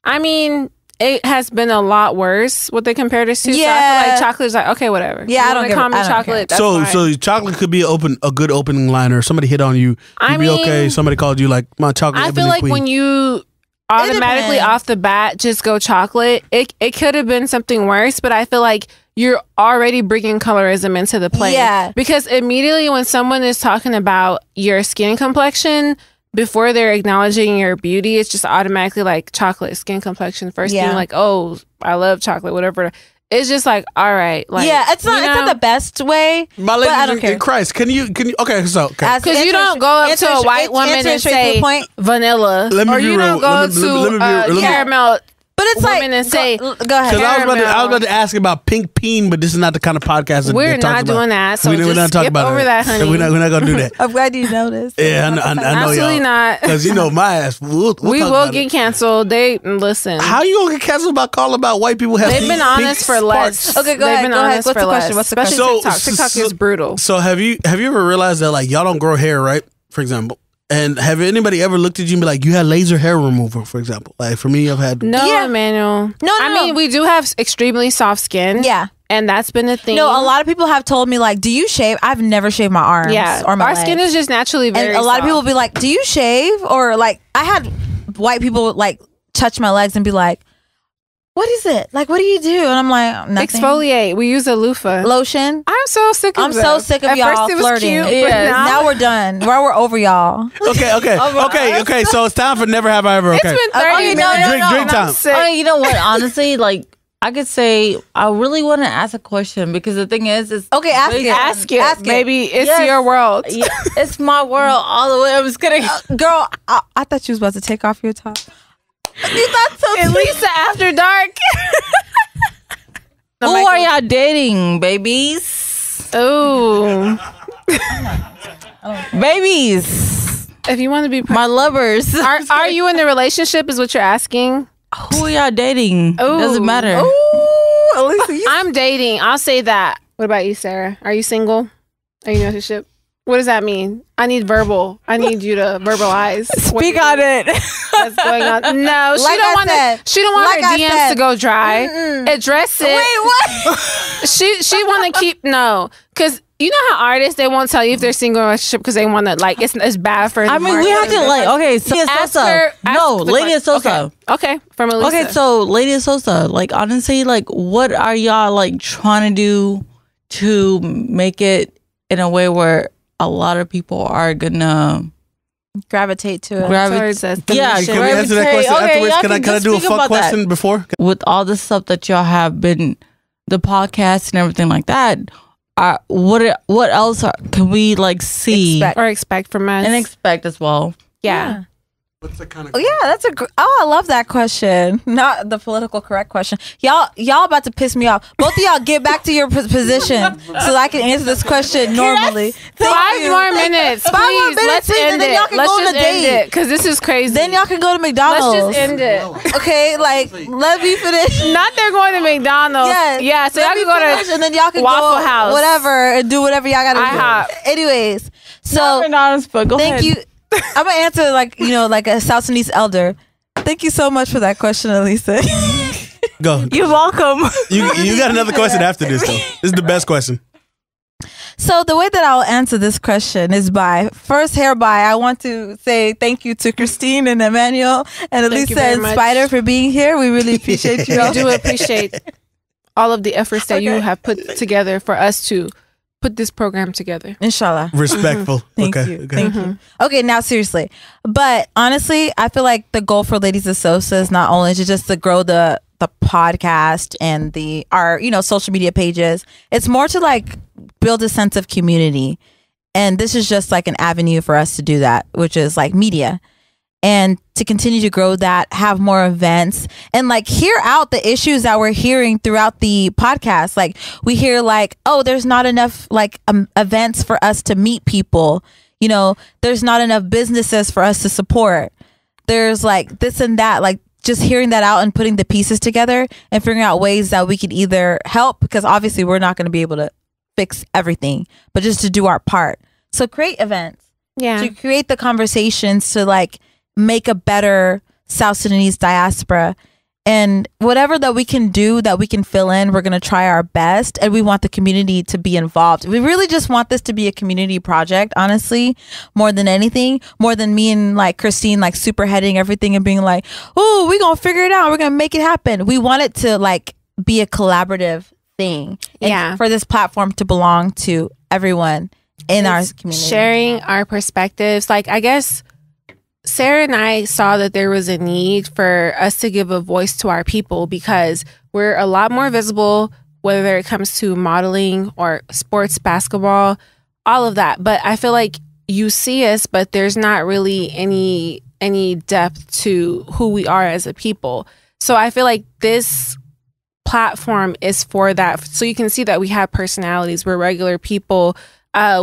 I mean, it has been a lot worse what they compared us to. So I Yeah. feel like chocolate's like, okay, whatever. Yeah, I You don't wanna give a- call me I don't chocolate. That's So fine. so chocolate could be a good opening liner. Somebody hit on you, you'd I be mean, okay. Somebody called you like my chocolate. I ebony feel like queen. when you automatically depends. off the bat just go chocolate, it could have been something worse, but I feel like you're already bringing colorism into the play. Yeah. Because immediately when someone is talking about your skin complexion, before they're acknowledging your beauty, it's just automatically like chocolate skin complexion. First Yeah. thing like, oh, I love chocolate, whatever. It's just like, all right. Like, yeah, it's not. you It's not know? the best way. my but I ladies don't in care. Christ, can you okay? So okay. As- Because you answer don't go up answer to a straight- white woman answer and straight to the say point. vanilla, Let me or be you real. don't go Let me be real. caramel. But it's women like and say, go ahead. Because I was about to ask about pink peen, but this is not the kind of podcast that We're that talks not about. doing that, so we're just not talking skip about over that, honey. We're not gonna do that. I'm glad you noticed. Yeah, I know Absolutely y'all. not. Because you know my ass. We'll We talk will about get it. canceled. They listen. How you gonna get canceled about calling about white people? Have They've pink- been honest pink for less. sparks? Okay, go They've ahead, been go ahead. honest What's for the question? less. What's the Especially question? TikTok. TikTok is brutal. So have you ever realized that like y'all don't grow hair, right? For example. And have anybody ever looked at you and be like, you had laser hair removal, for example? Like for me, I've had No, Yeah. Emmanuel. No, I mean, we do have extremely soft skin. Yeah. And that's been a thing. No, a lot of people have told me like, "Do you shave?" I've never shaved my arms Yeah. or my Our legs. skin is just naturally very and a lot of soft. people be like, "Do you shave?" Or like, I had white people like touch my legs and be like, what is it? Like, what do you do? And I'm like, nothing. Exfoliate. We use a loofah. Lotion. I'm so sick of so sick of At y'all first it was flirting. cute, but Yes. now Now we're done. We're over y'all. Okay. So it's time for Never Have I Ever. Okay. It's been 30 Okay, minutes. Drink and time. I'm sick. Oh, you know what? Honestly, like I could say, I really want to ask a question because the thing is, Okay, ask it. Ask it. Ask it. Maybe it's Yes. your world. yeah, it's my world all the way. I'm just kidding. Girl, I thought you was about to take off your top. You thought so? At Lisa After Dark. Who are y'all dating, babies? Oh. Babies, If you want to be my lovers. are you in a relationship is what you're asking? Who are y'all dating? Ooh. Doesn't matter. Ooh, Elisa, you I'm dating. I'll say that. What about you, Sarah? Are you single? Are you in a relationship? What does that mean? I need verbal. I need you to verbalize. Speak on it. What's going on? No, she Like don't I want said. to. She don't want Like her I DMs said. to go dry. Mm-mm. Address it. Wait, what? She want to keep because you know how artists they won't tell you if they're single or relationship because they want to like it's bad for. I mean, we have to like Ask Sosa. her- ask No, the Lady question. Sosa. Okay, from Elisa. Okay, so Lady Sosa, like honestly, like what are y'all like trying to do to make it in a way where a lot of people are gonna Gravitate to it. Towards us. Yeah, Can we answer that question Okay, afterwards? y'all Can I can do a speak fuck about that. question before? with all the stuff that y'all have been, the podcast and everything like that. What else can we like see expect from us and expect as well? Yeah. What's the kind of Oh yeah, that's I love that question. Not the political correct question. Y'all about to piss me off. Both of y'all get back to your position so I can answer this question normally. Thank 5 you. more minutes. 5 more Please, minutes, let's please, end and then it. y'all can Let's go on just a end date. it because this is crazy. Then y'all can go to McDonald's. Let's just end it. Okay, like let me finish. Not they're going to McDonald's. Yes. Yeah, so Let y'all me can go finish, to and then y'all can Waffle go House. whatever and do whatever y'all gotta IHOP. do. Anyways, so McDonald's, but go thank ahead. you. I'm gonna answer like a South Sudanese elder. Thank you so much for that question, Elisa. Go. You're welcome. You got another question after this though. This is the best question. So the way that I'll answer this question is I want to say thank you to Christine and Emmanuel and Thank you Elisa very and much. Spider for being here. We really appreciate you We all. do appreciate all of the efforts that you have put together for us to put this program together. Inshallah. Respectful. Thank Okay. you. Okay. Thank you. Okay, now seriously. But honestly, I feel like the goal for Ladies of Sosa is not only to grow the podcast and our social media pages. It's more to like build a sense of community. And this is just like an avenue for us to do that, which is like media. And to continue to grow that, have more events, and like hear out the issues that we're hearing throughout the podcast. Like we hear like, oh, there's not enough like events for us to meet people. There's not enough businesses for us to support. There's like this and that. Like just hearing that out and putting the pieces together and figuring out ways that we could either help, because obviously we're not going to be able to fix everything, but just to do our part. So create events. Yeah. To create the conversations to like make a better South Sudanese diaspora, and whatever that we can do that we can fill in, we're going to try our best, and we want the community to be involved. We really just want this to be a community project, honestly, more than anything, more than me and like Christine like super heading everything and being like, oh, we're going to figure it out, we're going to make it happen. We want it to like be a collaborative thing, and for this platform to belong to everyone in our community, sharing our perspectives. Like I guess Sarah and I saw that there was a need for us to give a voice to our people because we're a lot more visible, whether it comes to modeling or sports, basketball, all of that. But I feel like you see us, but there's not really any depth to who we are as a people. So I feel like this platform is for that. So you can see that we have personalities. We're regular people.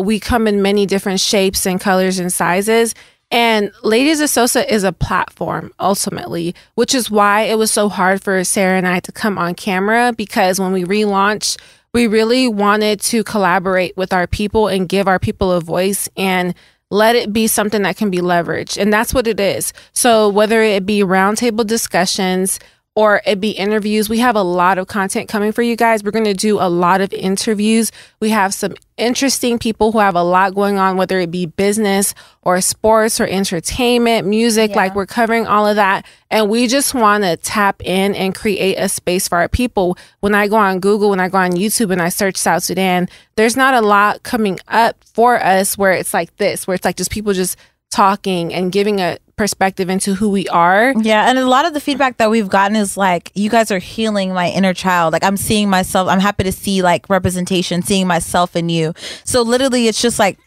We come in many different shapes and colors and sizes. And Ladies of Sosa is a platform, ultimately, which is why it was so hard for Sarah and I to come on camera, because when we relaunched, we really wanted to collaborate with our people and give our people a voice and let it be something that can be leveraged. And that's what it is. So whether it be roundtable discussions or it be interviews. We have a lot of content coming for you guys. We're going to do a lot of interviews. We have some interesting people who have a lot going on, whether it be business or sports or entertainment, music. Like, we're covering all of that. And we just want to tap in and create a space for our people. When I go on Google, when I go on YouTube and I search South Sudan, there's not a lot coming up for us where it's like this, where it's like just people just talking and giving a perspective into who we are. Yeah, and a lot of the feedback that we've gotten is like, you guys are healing my inner child. Like, I'm seeing myself. I'm happy to see like representation, seeing myself in you. So literally, it's just like,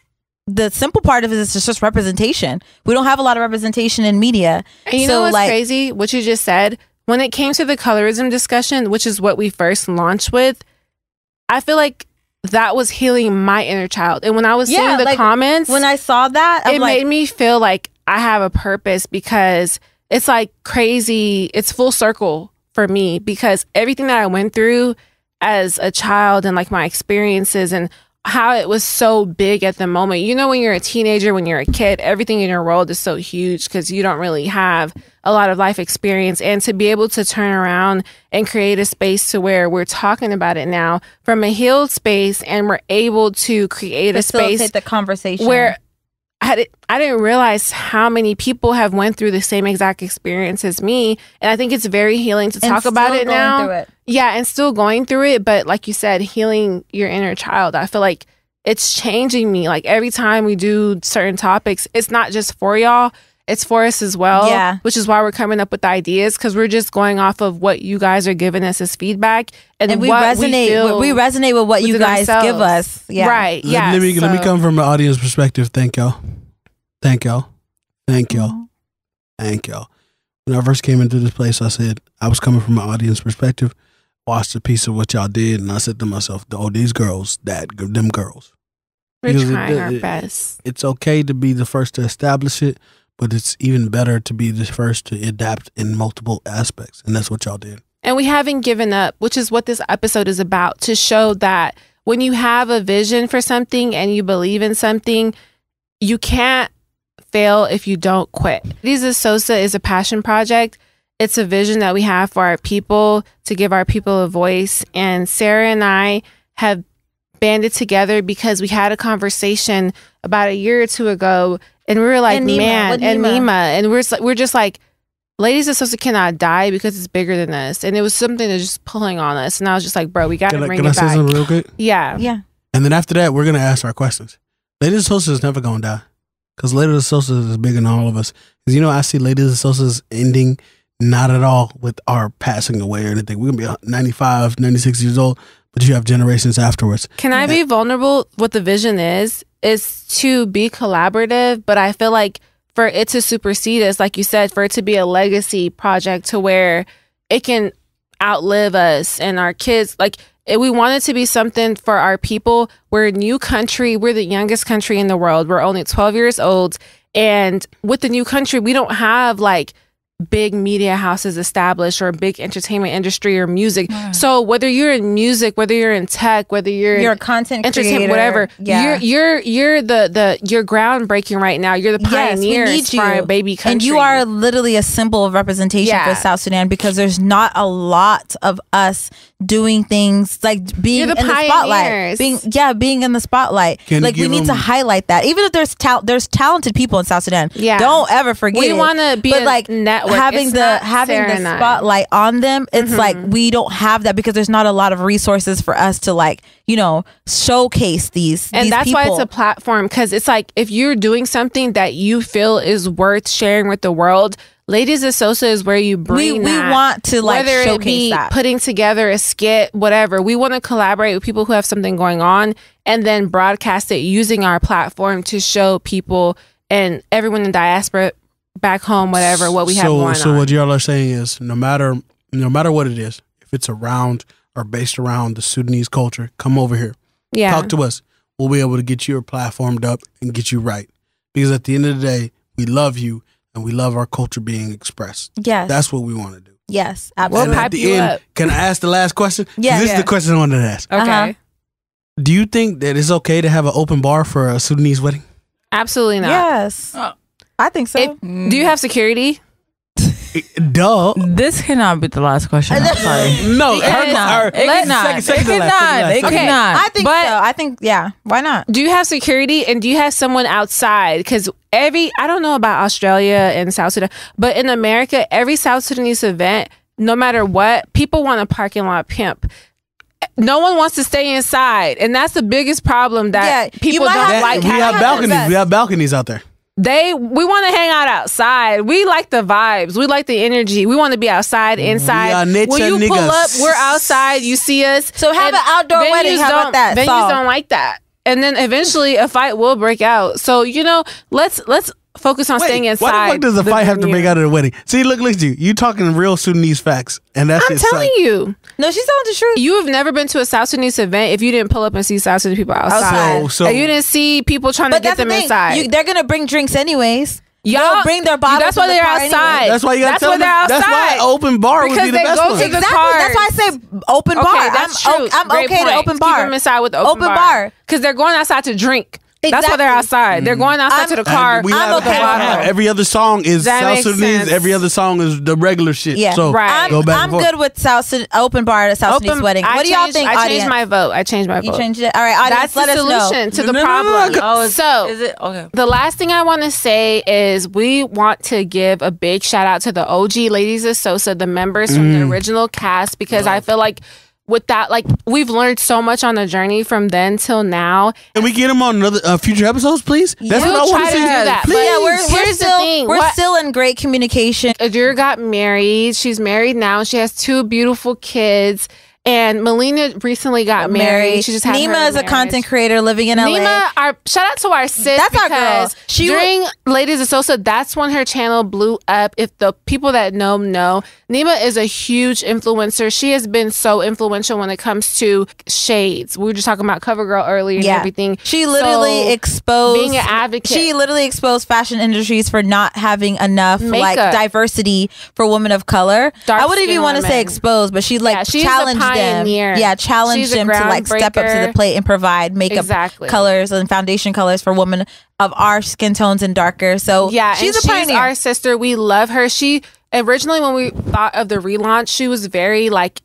the simple part of it is just representation. We don't have a lot of representation in media. And you know what's crazy? What you just said, when it came to the colorism discussion, which is what we first launched with, I feel like that was healing my inner child. And when I was seeing the comments, when I saw that, it made me feel like I have a purpose, because it's like crazy. It's full circle for me, because everything that I went through as a child and like my experiences and how it was so big at the moment. You know, when you're a teenager, when you're a kid, everything in your world is so huge because you don't really have a lot of life experience. And to be able to turn around and create a space to where we're talking about it now from a healed space, and we're able to create a space, the conversation, where I didn't realize how many people have went through the same exact experience as me. And I think it's very healing to talk about it now. Yeah, and still going through it. But like you said, healing your inner child. I feel like it's changing me. Like, every time we do certain topics, it's not just for y'all, it's for us as well. Yeah. Which is why we're coming up with ideas, because we're just going off of what you guys are giving us as feedback. And we what resonate. We resonate with what you guys give us. Yeah. Right. Yeah. Let me come from an audience perspective. Thank y'all. Thank y'all. Thank y'all. Thank y'all. When I first came into this place, I said I was coming from an audience perspective. Watched a piece of what y'all did, and I said to myself, "Oh, these girls, them girls." We're trying our best. It's okay to be the first to establish it, but it's even better to be the first to adapt in multiple aspects, and that's what y'all did. And we haven't given up, which is what this episode is about, to show that when you have a vision for something and you believe in something, you can't fail if you don't quit. Ladies of Sosa is a passion project. It's a vision that we have for our people, to give our people a voice. And Sarah and I have banded together because we had a conversation about a year or two ago, and we were like, Nima, and we're just like, Ladies of Sosa cannot die because it's bigger than us. And it was something that's just pulling on us. And I was just like, bro, we got to bring it back. Can I say something real quick? Yeah. Yeah. And then after that, we're going to ask our questions. Ladies of Sosa is never going to die, because Ladies of Sosa is bigger than all of us. Because, you know, I see Ladies of Sosa's ending not at all with our passing away or anything. We're going to be 95, 96 years old, but you have generations afterwards. Can I be vulnerable? What the vision is to be collaborative, but I feel like for it to supersede us, like you said, for it to be a legacy project to where it can outlive us and our kids. Like, we want it to be something for our people. We're a new country. We're the youngest country in the world. We're only 12 years old. And with the new country, we don't have like big media houses established or a big entertainment industry or music. So whether you're in music, whether you're in tech, whether you're a content entertainment, creator, whatever, yeah. you're groundbreaking right now. You're the pioneers for our baby country. And you are literally a symbol of representation for South Sudan, because there's not a lot of us doing things like being in the spotlight. Being in the spotlight. We need to highlight that. Even if there's talented people in South Sudan. Yeah. Don't ever forget. We want to be network. Having the spotlight on them, it's like we don't have that, because there's not a lot of resources for us to like, you know, showcase these that's people. Why it's a platform, because it's like, if you're doing something that you feel is worth sharing with the world, Ladies of Sosa is where you bring we want to like whether showcase it be that. Putting together a skit, whatever. We want to collaborate with people who have something going on, and then broadcast it using our platform to show people and everyone in diaspora back home, whatever, what we have going on. So what y'all are saying is, no matter what it is, if it's around or based around the Sudanese culture, come over here. Yeah. Talk to us. We'll be able to get you platformed up and get you right. Because at the end of the day, we love you and we love our culture being expressed. Yes. That's what we want to do. Yes, absolutely. We'll pipe you up. Can I ask the last question? Yeah. This is the question I wanted to ask. Okay. Do you think that it's okay to have an open bar for a Sudanese wedding? Absolutely not. Yes. I think so. Do you have security? Duh. This cannot be the last question. I'm sorry. No, It cannot. I think so. I think, yeah. Why not? Do you have security and do you have someone outside? Because I don't know about Australia and South Sudan, but in America, every South Sudanese event, no matter what, people want a parking lot pimp. No one wants to stay inside, and that's the biggest problem that people don't like. We have balconies. We have balconies out there. We want to hang out outside. We like the vibes. We like the energy. We want to be outside, inside. When you pull up, we're outside. You see us. So have an outdoor wedding. How about that? Venues don't like that, and then eventually a fight will break out. So let's focus on staying inside. Why the fuck does a fight have to break out at a wedding? See, look at you. You talking real Sudanese facts, and that's I'm telling you. No, she's telling the truth. You have never been to a South Sudanese event if you didn't pull up and see South Sudanese people outside. So you didn't see people trying to get them inside. They're gonna bring drinks anyways. Y'all bring their bottles. That's why they're outside. Anyway. That's why you got to tell them. They're outside. That's why open bar would be the best one. Exactly. That's why I say open bar. That's true. I'm okay to open bar. Keep them inside with the open bar. Because they're going outside to drink. That's why they're outside. They're going outside to the car. I'm okay with that. Every other song is South Sudanese. Every other song is the regular shit. Yeah, so right. Go back and forth. I'm good with open bar at a South Sudanese wedding. What do y'all think, I audience? changed my vote. You changed it? All right, audience, that's the solution to the problem. So is it okay? The last thing I want to say is we want to give a big shout out to the OG ladies of Sosa, the members from the original cast, because I feel like with that, like, we've learned so much on the journey from then till now. Can we get them on another future episodes, please? That's what I want to do. That. Please. Yeah, we're still in great communication. Adira got married. She's married now. She has 2 beautiful kids. And Melina recently got married. She just had Nima is a content creator living in LA. Nima, shout out to our sis. That's our girl. During Ladies of Sosa, that's when her channel blew up. If the people that know, Nima is a huge influencer. She has been so influential when it comes to shades. We were just talking about CoverGirl earlier and everything. She literally exposed being an advocate. She literally exposed fashion industries for not having enough like diversity for women of color. I wouldn't even want to say exposed, but she challenged them. Challenged them to like step up to the plate and provide makeup colors and foundation colors for women of our skin tones and darker. So she's a pioneer. She's our sister. We love her. She originally, when we thought of the relaunch, she was very like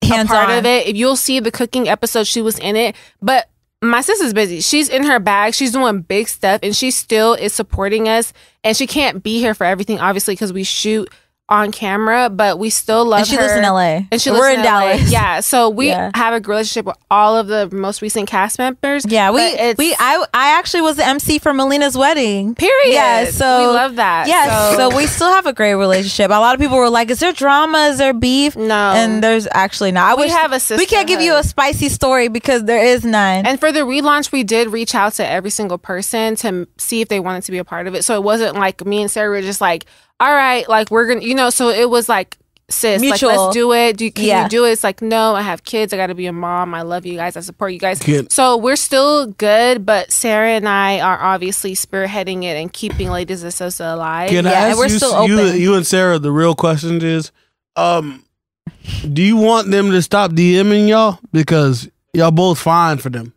hands on. Part of it. If you'll see the cooking episode, she was in it. But my sister's busy. She's in her bag. She's doing big stuff, and she still is supporting us. And she can't be here for everything, obviously, because we shoot on camera, but we still love her. And she lives in LA. And we're in Dallas. Yeah. So we have a good relationship with all of the most recent cast members. Yeah. I actually was the MC for Melina's wedding. Period. Yeah. So we love that. Yeah. So we still have a great relationship. A lot of people were like, is there drama? Is there beef? No. And there's actually not. We have a sisterhood. We can't give you a spicy story because there is none. And for the relaunch, we did reach out to every single person to see if they wanted to be a part of it. So it wasn't like me and Sarah were just like, all right, like we're gonna, so it was like, sis, mutual. Like, let's do it. Can you do it? It's like, no, I have kids. I got to be a mom. I love you guys. I support you guys. So we're still good, but Sarah and I are obviously spearheading it and keeping Ladies of Sosa alive. Can I ask we're still open. You and Sarah, the real question is, do you want them to stop DMing y'all? Because y'all both fine for them.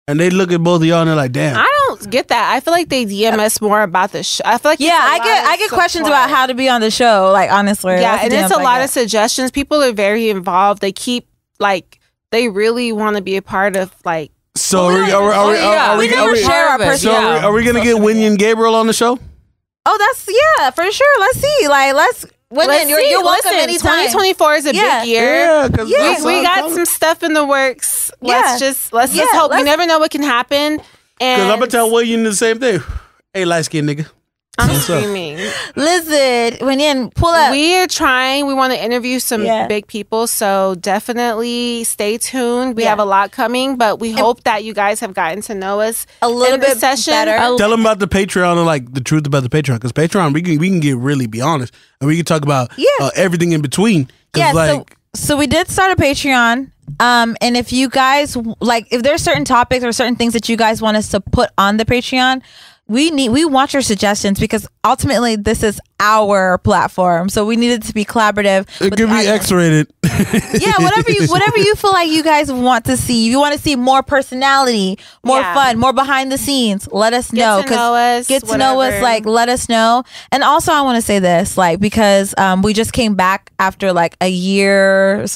And they look at both of y'all and they're like, damn. I don't get that. I feel like they DM us more about the show. I feel like I get questions about how to be on the show. Like, honestly, and it's a lot of suggestions. People are very involved. They keep they really want to be a part of like. So are we gonna get Winnie and Gabriel on the show? Oh, that's for sure. Let's see. Let's. You're welcome anytime. 2024 is a big year. Yeah, we got some stuff in the works. Let's just hope. We never know what can happen. Because I'm gonna tell William the same thing. Hey, light skinned nigga. I'm screaming. Listen, when pull up. We are trying. We want to interview some big people, so definitely stay tuned. We have a lot coming, but we hope that you guys have gotten to know us a little bit better. Tell them about the Patreon and like the truth about the Patreon, because Patreon we can get really be honest, and we can talk about everything in between. So we did start a Patreon. And if you guys if there's certain topics or certain things that you guys want us to put on the Patreon, we want your suggestions because ultimately this is our platform, so we need it to be collaborative. It could be X-rated. Yeah, whatever you feel like you guys want to see. If you want to see more personality, more fun, more behind the scenes, let us know. Get to know us. Like, let us know. And also, I want to say this, like, because we just came back after like a years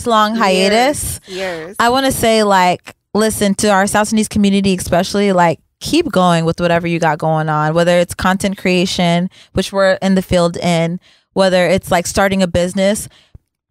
long hiatus. Years. I want to say, like, listen to our South Sudanese community, especially, like, keep going with whatever you got going on, whether it's content creation, which we're in the field in, whether it's like starting a business.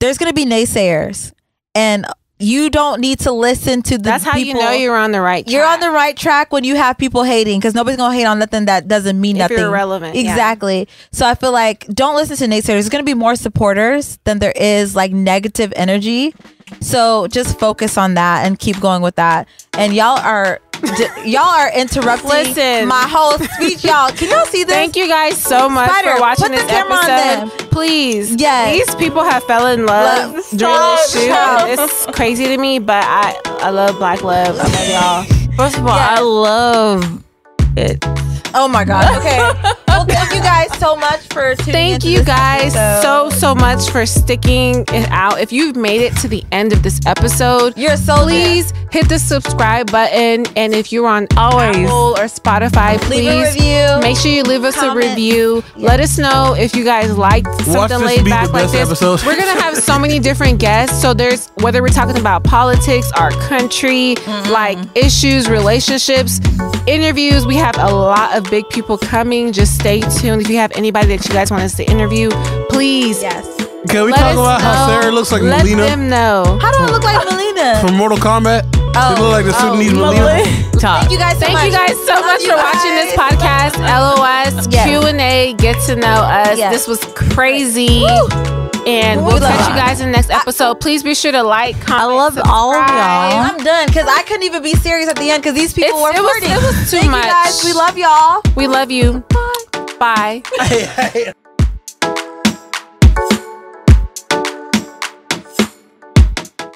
There's going to be naysayers, and you don't need to listen to the That's how people. you know you're on the right track. You're on the right track when you have people hating, because nobody's going to hate on nothing that doesn't mean nothing. If you're irrelevant. Exactly. Yeah. So I feel like don't listen to naysayers. There's going to be more supporters than there is like negative energy. So just focus on that and keep going with that. And y'all are interrupting my whole speech, y'all. Can y'all see this? Thank you guys so much for watching this episode. Please, these people have fell in love during this shoot. It's crazy to me, but I love Black love. I love y'all. First of all, I love it. Oh my God. Okay. Well, thank you guys so much for tuning in. Thank you guys so much for sticking it out. If you've made it to the end of this episode, you're so please hit the subscribe button. And if you're on Apple or Spotify, please leave a review. Make sure you leave us a review. Let us know if you guys liked something laid back like this. Episode. We're gonna have so many different guests. So there's whether we're talking about politics, our country, like issues, relationships, interviews. We have a lot of big people coming. Just stay tuned. If you have anybody that you guys want us to interview, please. Yes. Can we talk about how Sarah looks like Let Melina? Let them know. How do I look like Melina? From Mortal Kombat? She look like the Sudanese Melina. Thank you guys so much. Thank you guys so much for watching this podcast. LOS, Q&A, get to know us. This was crazy. And we'll catch you guys in the next episode. Please be sure to like, comment, I love all of y'all. I'm done because I couldn't even be serious at the end because these people were flirting. It was too Thank much. you guys. We love y'all. We love you. Bye. Bye.